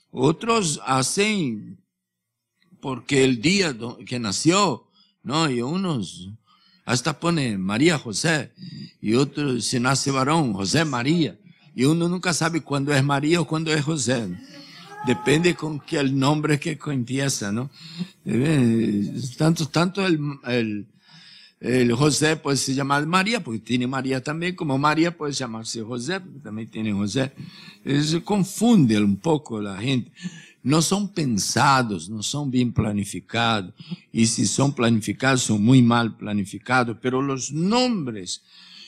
Otros hacen porque el día que nació, ¿no? Y unos hasta pone María José, y otros si nace varón, José María, y uno nunca sabe cuándo es María o cuándo es José. Depende con que el nombre que empieza, ¿no? Tanto el José puede se llamar María, porque tiene María también, como María puede llamarse José, porque también tiene José. Se confunde un poco la gente. No son pensados, no son bien planificados. Y si son planificados, son muy mal planificados. Pero los nombres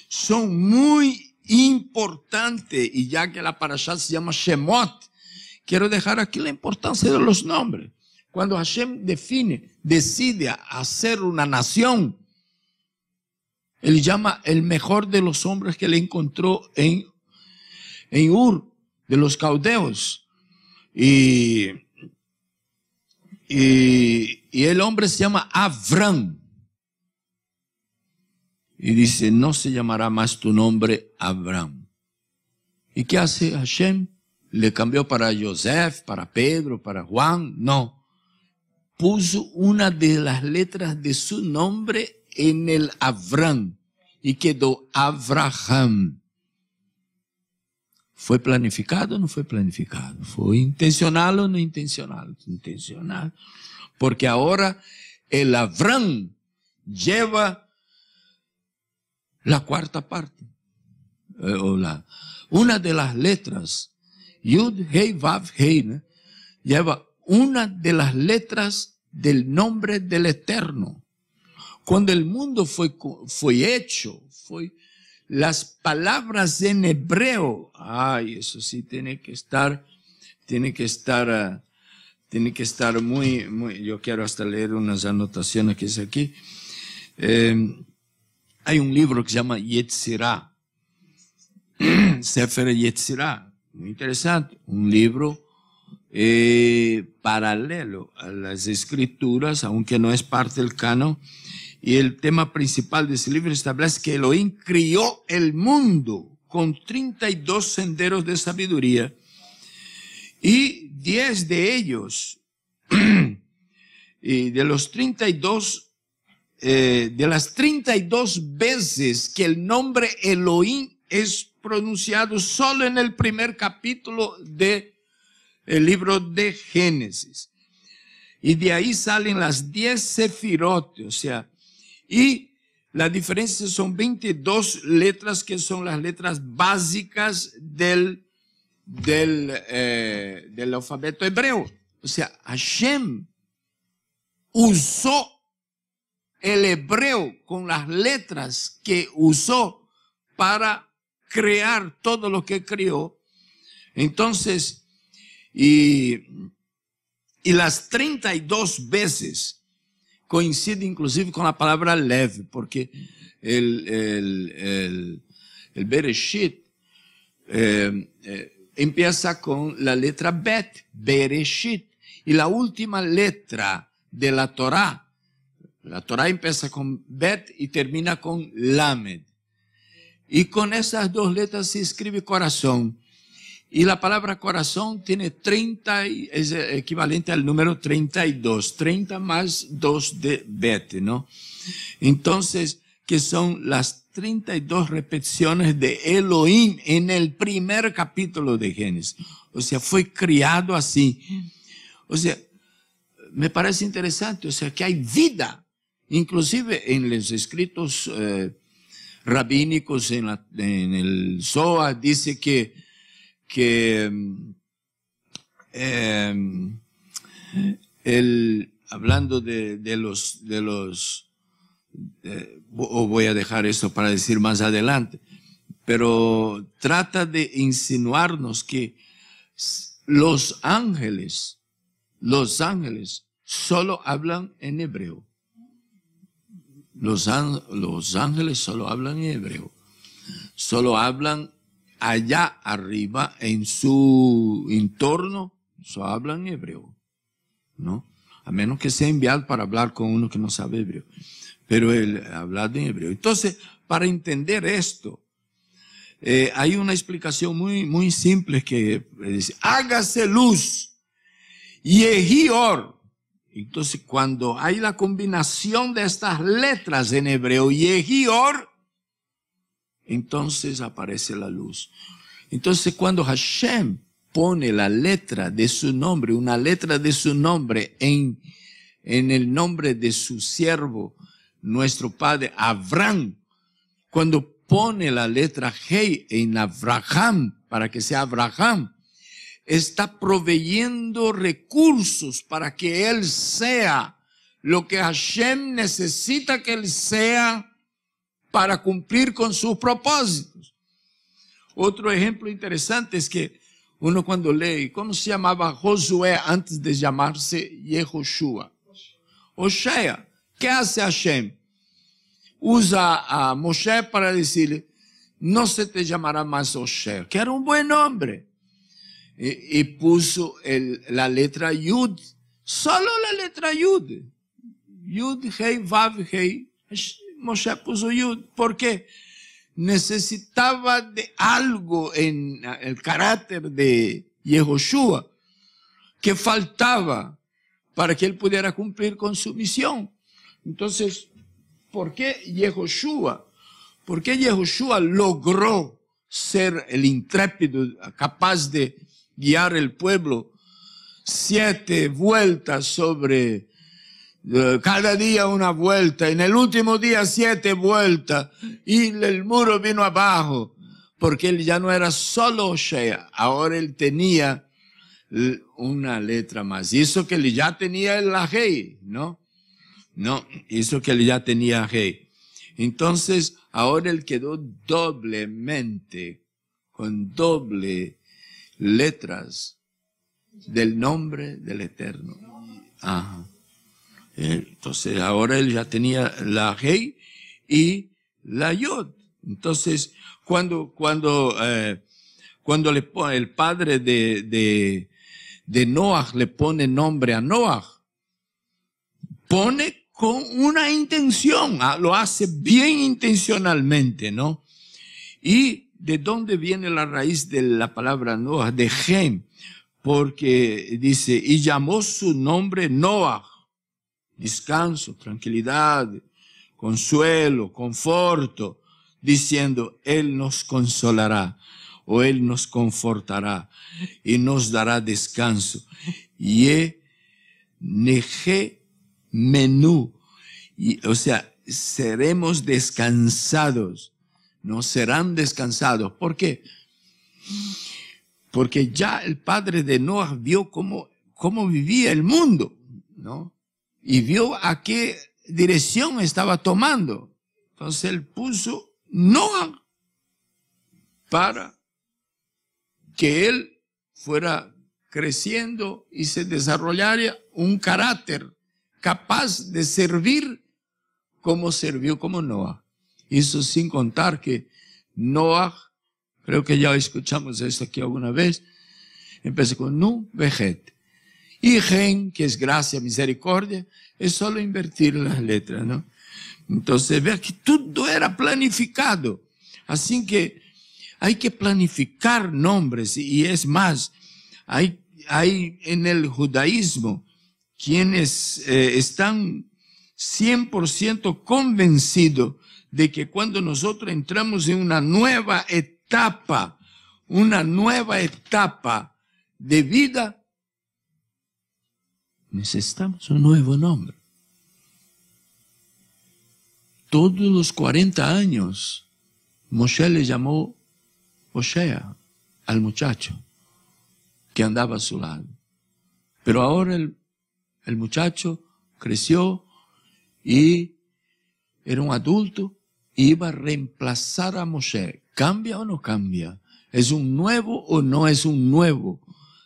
son muy importantes. Y ya que la parashá se llama Shemot, quiero dejar aquí la importancia de los nombres. Cuando Hashem decide hacer una nación, Él llama el mejor de los hombres que le encontró en Ur, de los caldeos. Y el hombre se llama Avram. Y dice, no se llamará más tu nombre Avram. ¿Y qué hace Hashem? ¿Le cambió para Joseph, para Pedro, para Juan? No. Puso una de las letras de su nombre en el Avram y quedó Abraham. ¿Fue planificado o no fue planificado? ¿Fue intencional o no intencional? Intencional. Porque ahora el Avram lleva la cuarta parte. Una de las letras, Yud, Hei, Vav, Hei, ¿no? Lleva una de las letras del nombre del Eterno. Cuando el mundo fue hecho, las palabras en hebreo, eso sí tiene que estar muy, yo quiero hasta leer unas anotaciones que es aquí. Hay un libro que se llama Yetzirah, Sefer Yetzirah, muy interesante, un libro paralelo a las escrituras, aunque no es parte del canon. Y el tema principal de ese libro establece que Elohim crió el mundo con 32 senderos de sabiduría. Y 10 de ellos, y de los 32, de las 32 veces que el nombre Elohim es pronunciado solo en el primer capítulo del libro de Génesis. Y de ahí salen las 10 sefirot, o sea, y La diferencia son 22 letras que son las letras básicas del alfabeto hebreo. O sea, Hashem usó el hebreo con las letras que usó para crear todo lo que creó. Entonces, y las 32 veces coincide inclusive con la palabra lev, porque el Bereshit empieza con la letra Bet, Bereshit, y la última letra de la Torah empieza con Bet y termina con Lamed. Y con esas dos letras se escribe corazón. Y la palabra corazón tiene 30, es equivalente al número 32. 30 más 2 de Bet, ¿no? Entonces, que son las 32 repeticiones de Elohim en el primer capítulo de Génesis. O sea, fue criado así. O sea, me parece interesante, o sea, que hay vida. Inclusive en los escritos rabínicos, en el Zohar, dice que hablando de los o voy a dejar eso para decir más adelante, pero trata de insinuarnos que los ángeles solo hablan en hebreo. Los ángeles solo hablan en hebreo. Solo hablan allá arriba en su entorno, solo hablan en hebreo, ¿no? A menos que sea enviado para hablar con uno que no sabe hebreo. Pero él habla en hebreo. Entonces, para entender esto, hay una explicación muy simple que dice, hágase luz, Yehi Or. Entonces, cuando hay la combinación de estas letras en hebreo, Yehi Or, entonces aparece la luz. Entonces, cuando Hashem pone la letra de su nombre, una letra de su nombre en el nombre de su siervo, nuestro padre Abraham, cuando pone la letra Hei en Abraham, para que sea Abraham, está proveyendo recursos para que él sea lo que Hashem necesita que él sea para cumplir con sus propósitos. Otro ejemplo interesante es que uno cuando lee, ¿cómo se llamaba Josué antes de llamarse Yehoshua? Oshea. ¿Qué hace Hashem? Usa a Moshe para decirle, no se te llamará más Oshea, que era un buen nombre. Y puso la letra Yud, solo la letra Yud. Yud, Hei, Vav, Hei. Moshe puso Yud. ¿Por qué? Necesitaba de algo en el carácter de Yehoshua que faltaba para que él pudiera cumplir con su misión. Entonces, ¿por qué Yehoshua? Porque Yehoshua logró ser el intrépido, capaz de guiar el pueblo 7 vueltas sobre, cada día una vuelta, en el último día 7 vueltas, y el muro vino abajo, porque él ya no era solo Oshea, ahora él tenía una letra más. Hizo que él ya tenía la Hei, ¿no? No, hizo que él ya tenía Hei. Entonces, ahora él quedó doblemente, con doble letras del nombre del Eterno. Ajá. Entonces, ahora él ya tenía la Hei y la Yod. Entonces, cuando le pone, el padre de Noach le pone nombre a Noach, pone con una intención, lo hace bien intencionalmente, ¿no? ¿Y de dónde viene la raíz de la palabra Noach? De Gem, porque dice, y llamó su nombre Noach, descanso, tranquilidad, consuelo, conforto, diciendo, Él nos consolará, o Él nos confortará, y nos dará descanso. Ye Neje Menú, o sea, seremos descansados, no serán descansados. ¿Por qué? Porque ya el padre de Noah vio cómo vivía el mundo, ¿no? Y vio a qué dirección estaba tomando. Entonces él puso Noah para que él fuera creciendo y se desarrollara un carácter capaz de servir como sirvió como Noah. Eso sin contar que Noah, creo que ya escuchamos esto aquí alguna vez, empezó con Nu, Vejet. Y Gen, que es gracia, misericordia, es solo invertir las letras, ¿no? Entonces, vea que todo era planificado. Así que hay que planificar nombres. Y es más, hay en el judaísmo quienes están 100% convencidos de que cuando nosotros entramos en una nueva etapa de vida, necesitamos un nuevo nombre. Todos los 40 años, Moshe le llamó Hoshea al muchacho que andaba a su lado. Pero ahora el muchacho creció y era un adulto y iba a reemplazar a Moshe. ¿Cambia o no cambia? ¿Es un nuevo o no es un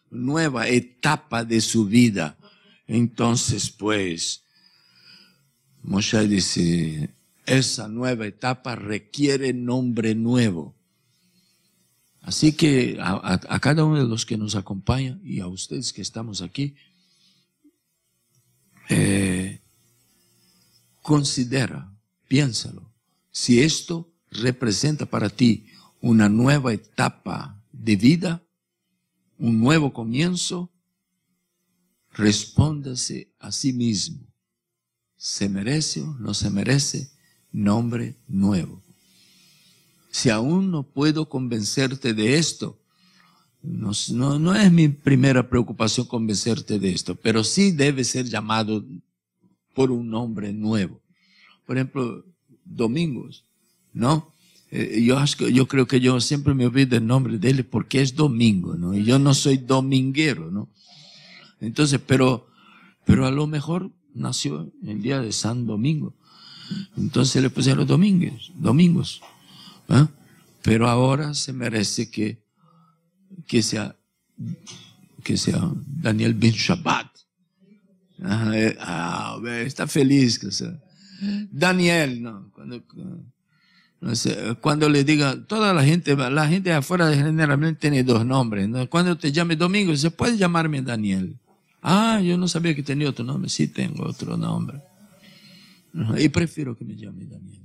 nueva etapa de su vida? Entonces, pues, Moshe dice, esa nueva etapa requiere nombre nuevo. Así que a cada uno de los que nos acompaña y a ustedes que estamos aquí, considera, piénsalo, si esto representa para ti una nueva etapa de vida, un nuevo comienzo, respóndase a sí mismo. ¿Se merece o no se merece nombre nuevo? Si aún no puedo convencerte de esto, no es mi primera preocupación convencerte de esto, pero sí debe ser llamado por un nombre nuevo. Por ejemplo, Domingos, ¿no? Yo creo que yo siempre me olvido el nombre de él porque es Domingo, ¿no? Y yo no soy dominguero, ¿no? Entonces, pero a lo mejor nació el día de San Domingo. Entonces le pusieron Domingos. ¿Eh? Pero ahora se merece que sea Daniel Ben Shabbat. Está feliz. Daniel, no. Cuando le diga, toda la gente de afuera generalmente tiene dos nombres, ¿no? Cuando te llame Domingo, se puede llamarme Daniel. Yo no sabía que tenía otro nombre. Sí tengo otro nombre. Y prefiero que me llame Daniel.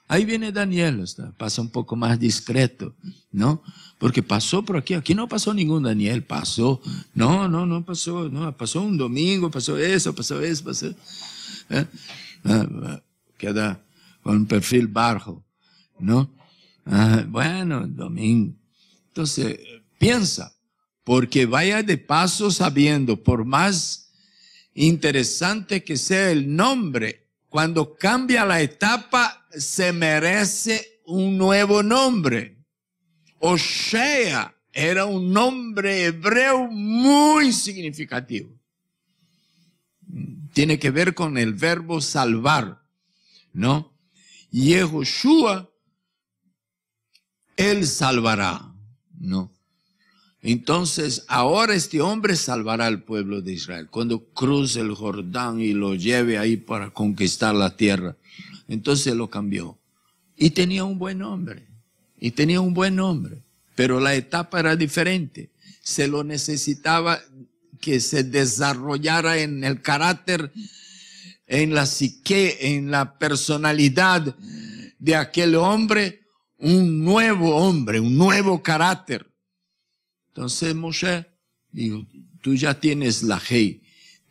Ahí viene Daniel, pasa un poco más discreto, ¿no? Porque pasó por aquí. Aquí no pasó ningún Daniel, pasó. No pasó. No, pasó un domingo, pasó eso. Queda con un perfil bajo, ¿no? Bueno, domingo. Entonces, piensa, porque vaya de paso sabiendo, por más interesante que sea el nombre, cuando cambia la etapa, se merece un nuevo nombre. Hoshea era un nombre hebreo muy significativo. Tiene que ver con el verbo salvar, ¿no? Yehoshua, él salvará, ¿no? Entonces, ahora este hombre salvará al pueblo de Israel cuando cruce el Jordán y lo lleve ahí para conquistar la tierra. Entonces lo cambió. Y tenía un buen nombre. Pero la etapa era diferente. Se lo necesitaba que se desarrollara en el carácter, en la psique, en la personalidad de aquel hombre, un nuevo hombre, un nuevo carácter. Entonces Moshe dijo, tú ya tienes la Hei,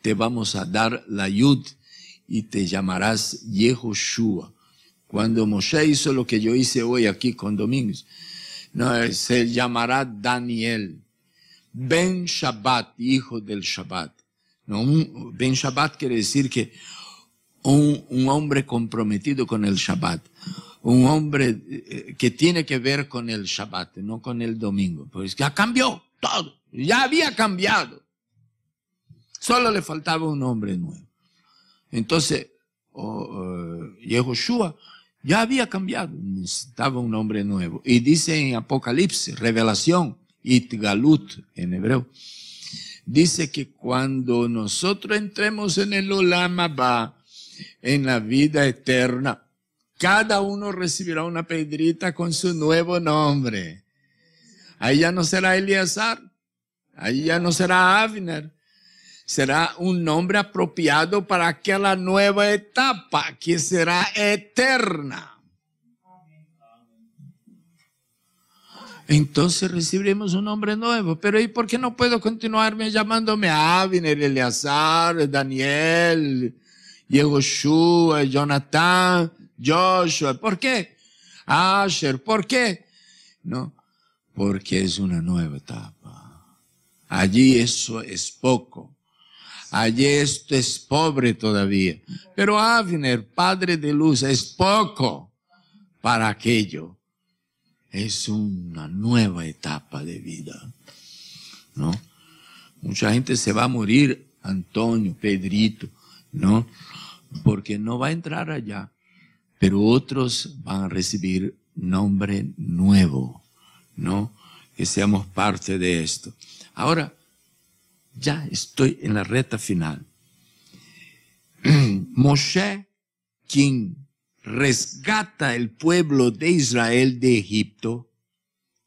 te vamos a dar la Yud y te llamarás Yehoshua. Cuando Moshe hizo lo que yo hice hoy aquí con Domingos, no, se llamará Daniel, Ben Shabbat, hijo del Shabbat. No, Ben Shabbat quiere decir que un hombre comprometido con el Shabbat, un hombre que tiene que ver con el Shabbat, no con el domingo, pues ya cambió todo, ya había cambiado, solo le faltaba un hombre nuevo. Entonces, Yehoshua ya había cambiado, necesitaba un hombre nuevo. Y dice en Apocalipsis, Revelación, Itgalut en hebreo, dice que cuando nosotros entremos en el Olam Haba, en la vida eterna, cada uno recibirá una pedrita con su nuevo nombre. Ahí ya no será Eleazar, ahí ya no será Avner, será un nombre apropiado para aquella nueva etapa que será eterna. Entonces recibiremos un nombre nuevo. Pero ¿y por qué no puedo continuarme llamándome Avner, Eleazar, Daniel, Yehoshua, Jonathan, Joshua? ¿Por qué? Asher, ¿por qué? No, porque es una nueva etapa. Allí eso es poco. Allí esto es pobre todavía. Pero Avner, padre de luz, es poco para aquello. Es una nueva etapa de vida, ¿no? Mucha gente se va a morir, Antonio, Pedrito, ¿no? Porque no va a entrar allá. Pero otros van a recibir nombre nuevo, ¿no? Que seamos parte de esto. Ahora, ya estoy en la recta final. Moshe, quien rescata el pueblo de Israel de Egipto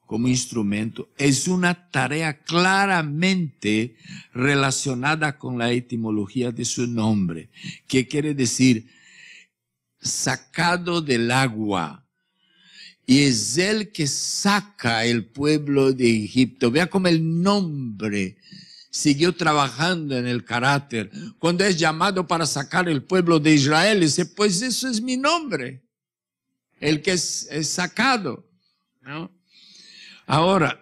como instrumento, es una tarea claramente relacionada con la etimología de su nombre, que quiere decir sacado del agua. Y es él que saca el pueblo de Egipto. Vea cómo el nombre siguió trabajando en el carácter. Cuando es llamado para sacar el pueblo de Israel, dice, pues eso es mi nombre, el que es sacado, ¿no? Ahora,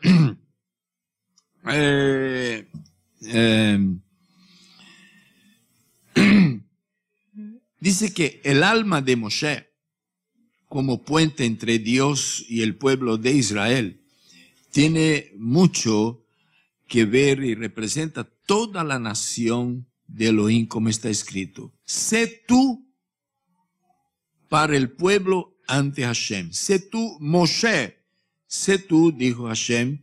dice que el alma de Moshe, como puente entre Dios y el pueblo de Israel, tiene mucho que ver y representa toda la nación de Elohim, como está escrito. Sé tú para el pueblo ante Hashem. Sé tú, Moshe. Sé tú, dijo Hashem,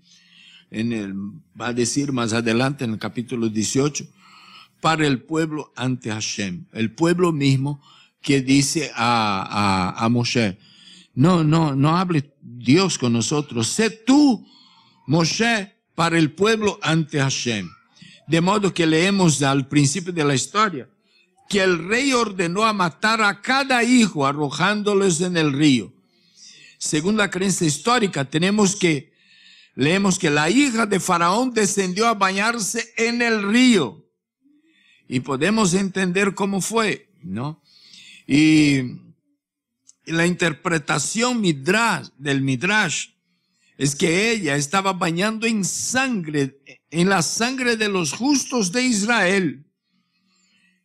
va a decir más adelante en el capítulo 18, para el pueblo ante Hashem. El pueblo mismo que dice a Moshe, no hable Dios con nosotros. Sé tú, Moshe, para el pueblo ante Hashem. De modo que leemos al principio de la historia que el rey ordenó a matar a cada hijo arrojándolos en el río. Según la creencia histórica, leemos que la hija de Faraón descendió a bañarse en el río. Y podemos entender cómo fue, ¿no? Y la interpretación del Midrash es que ella estaba bañando en la sangre de los justos de Israel.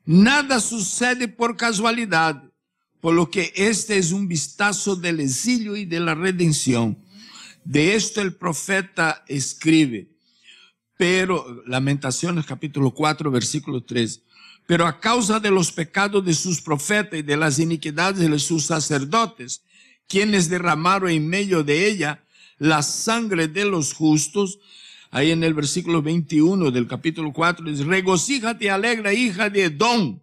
Nada sucede por casualidad, por lo que este es un vistazo del exilio y de la redención. De esto el profeta escribe, pero, Lamentaciones capítulo 4, versículo 3, pero a causa de los pecados de sus profetas y de las iniquidades de sus sacerdotes, quienes derramaron en medio de ella la sangre de los justos, ahí en el versículo 21 del capítulo 4, dice, regocíjate y alegra, hija de Edom.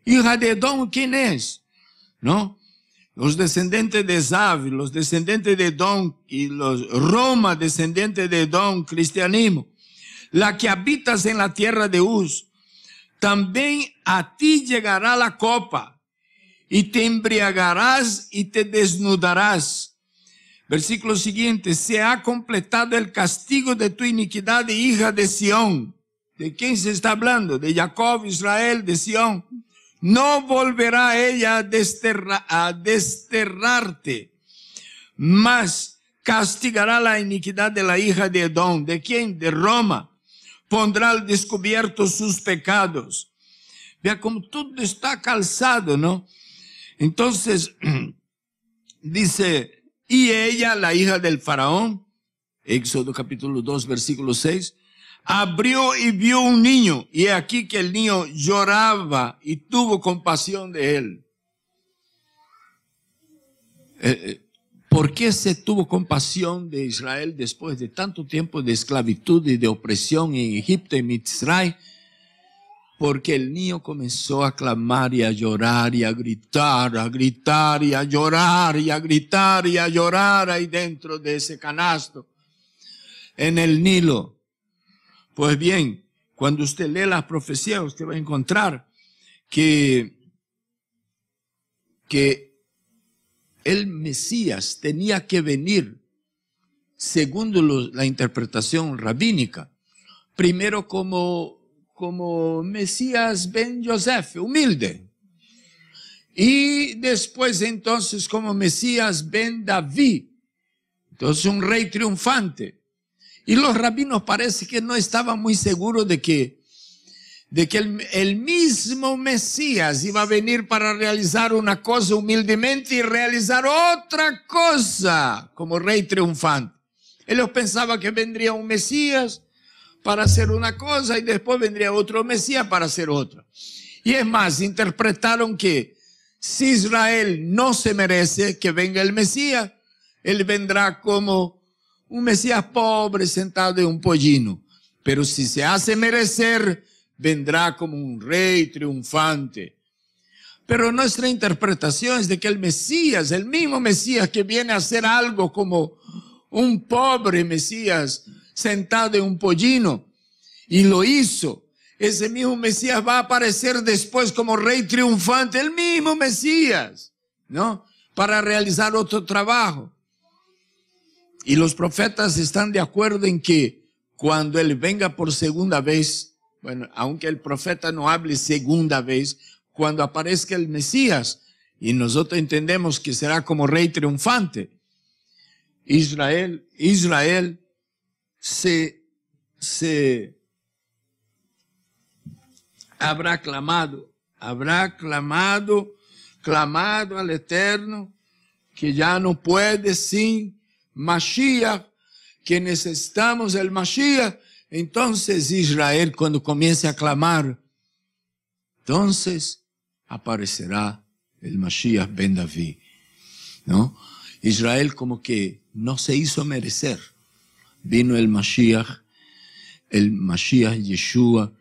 Hija de Edom, ¿quién es? ¿No? Los descendientes de Esav, los descendientes de Edom, y los Roma, descendientes de Edom, cristianismo. La que habitas en la tierra de Uz, también a ti llegará la copa, y te embriagarás y te desnudarás. Versículo siguiente, se ha completado el castigo de tu iniquidad, hija de Sión. ¿De quién se está hablando? De Jacob, Israel, de Sión. No volverá ella a desterrarte, mas castigará la iniquidad de la hija de Edom. ¿De quién? De Roma. Pondrá al descubierto sus pecados. Vea cómo todo está calzado, ¿no? Entonces, dice, y ella, la hija del faraón, Éxodo capítulo 2, versículo 6, abrió y vio un niño, y aquí que el niño lloraba y tuvo compasión de él. ¿Por qué se tuvo compasión de Israel después de tanto tiempo de esclavitud y de opresión en Egipto y Mitzray? Porque el niño comenzó a clamar y a llorar y a gritar y a llorar y a gritar y a llorar ahí dentro de ese canasto, en el Nilo. Pues bien, cuando usted lee las profecías, usted va a encontrar que el Mesías tenía que venir, según la interpretación rabínica, primero como Mesías ben Yosef, humilde. Y después entonces como Mesías ben David, entonces un rey triunfante. Y los rabinos parece que no estaban muy seguros de que el mismo Mesías iba a venir para realizar una cosa humildemente y realizar otra cosa como rey triunfante. Ellos pensaban que vendría un Mesías para hacer una cosa y después vendría otro Mesías para hacer otra. Y es más, interpretaron que si Israel no se merece que venga el Mesías, él vendrá como un Mesías pobre sentado en un pollino. Pero si se hace merecer, vendrá como un rey triunfante. Pero nuestra interpretación es de que el Mesías, el mismo Mesías que viene a hacer algo como un pobre Mesías sentado en un pollino, y lo hizo, ese mismo Mesías va a aparecer después como rey triunfante, el mismo Mesías, ¿no? Para realizar otro trabajo. Y los profetas están de acuerdo en que cuando él venga por segunda vez, bueno, aunque el profeta no hable segunda vez, cuando aparezca el Mesías, y nosotros entendemos que será como rey triunfante, Israel habrá clamado al Eterno, que ya no puede sin Mashiach, que necesitamos el Mashiach. Entonces Israel, cuando comience a clamar, entonces aparecerá el Mashiach ben David, ¿no? Israel como que no se hizo merecer. Vino el Mashiach Yeshua,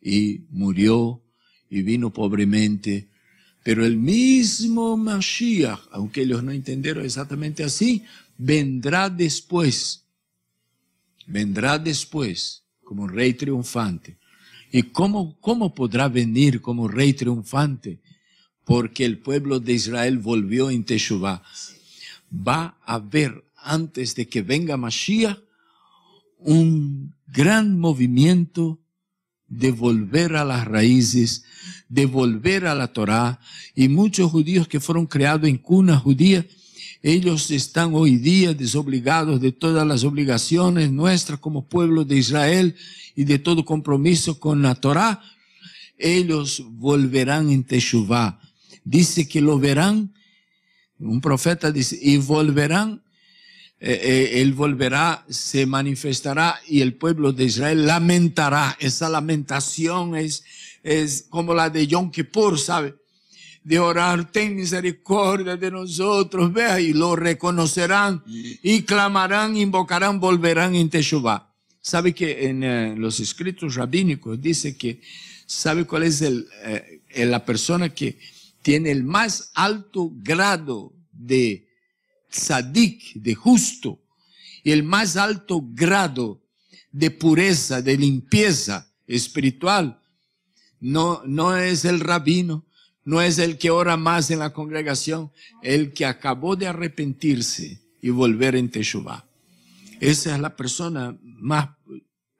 y murió y vino pobremente. Pero el mismo Mashiach, aunque ellos no entendieron exactamente así, vendrá después como rey triunfante. ¿Y cómo podrá venir como rey triunfante? Porque el pueblo de Israel volvió en Teshuvá. Va a haber, antes de que venga Mashiach, un gran movimiento de volver a las raíces, de volver a la Torá. Y muchos judíos que fueron creados en cuna judía, ellos están hoy día desobligados de todas las obligaciones nuestras como pueblo de Israel y de todo compromiso con la Torá. Ellos volverán en Teshuvá. Dice que lo verán, un profeta dice, y volverán. Él volverá, se manifestará y el pueblo de Israel lamentará. Esa lamentación es como la de Yom Kippur, ¿sabe? De orar, ten misericordia de nosotros, vea, y lo reconocerán y clamarán, invocarán, volverán en Teshuvá. ¿Sabe que en los escritos rabínicos dice que, ¿sabe cuál es la persona que tiene el más alto grado de tzadik, de justo, y el más alto grado de pureza, de limpieza espiritual? No es el rabino, no es el que ora más en la congregación, el que acabó de arrepentirse y volver en Teshuvá. Esa es la persona más,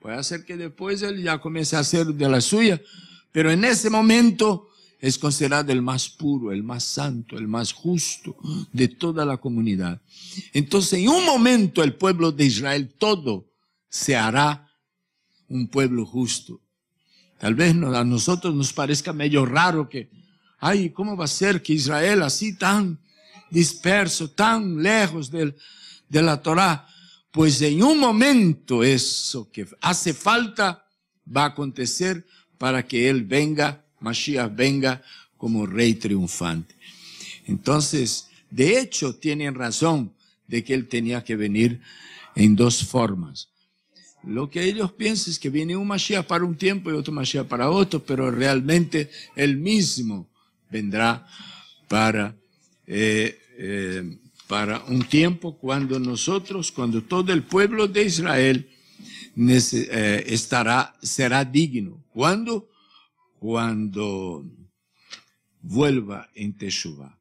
puede ser que después él ya comience a hacer de la suya, pero en ese momento es considerado el más puro, el más santo, el más justo de toda la comunidad. Entonces, en un momento el pueblo de Israel todo se hará un pueblo justo. Tal vez a nosotros nos parezca medio raro que, ay, ¿cómo va a ser que Israel así tan disperso, tan lejos de la Torá? Pues en un momento eso que hace falta va a acontecer para que Él venga, Mashiach venga como Rey triunfante. Entonces, de hecho, tienen razón de que Él tenía que venir en dos formas. Lo que ellos piensan es que viene un Mashiach para un tiempo y otro Mashiach para otro, pero realmente Él mismo vendrá para un tiempo cuando todo el pueblo de Israel será digno. ¿Cuándo? Cuando vuelva en Teshuvah.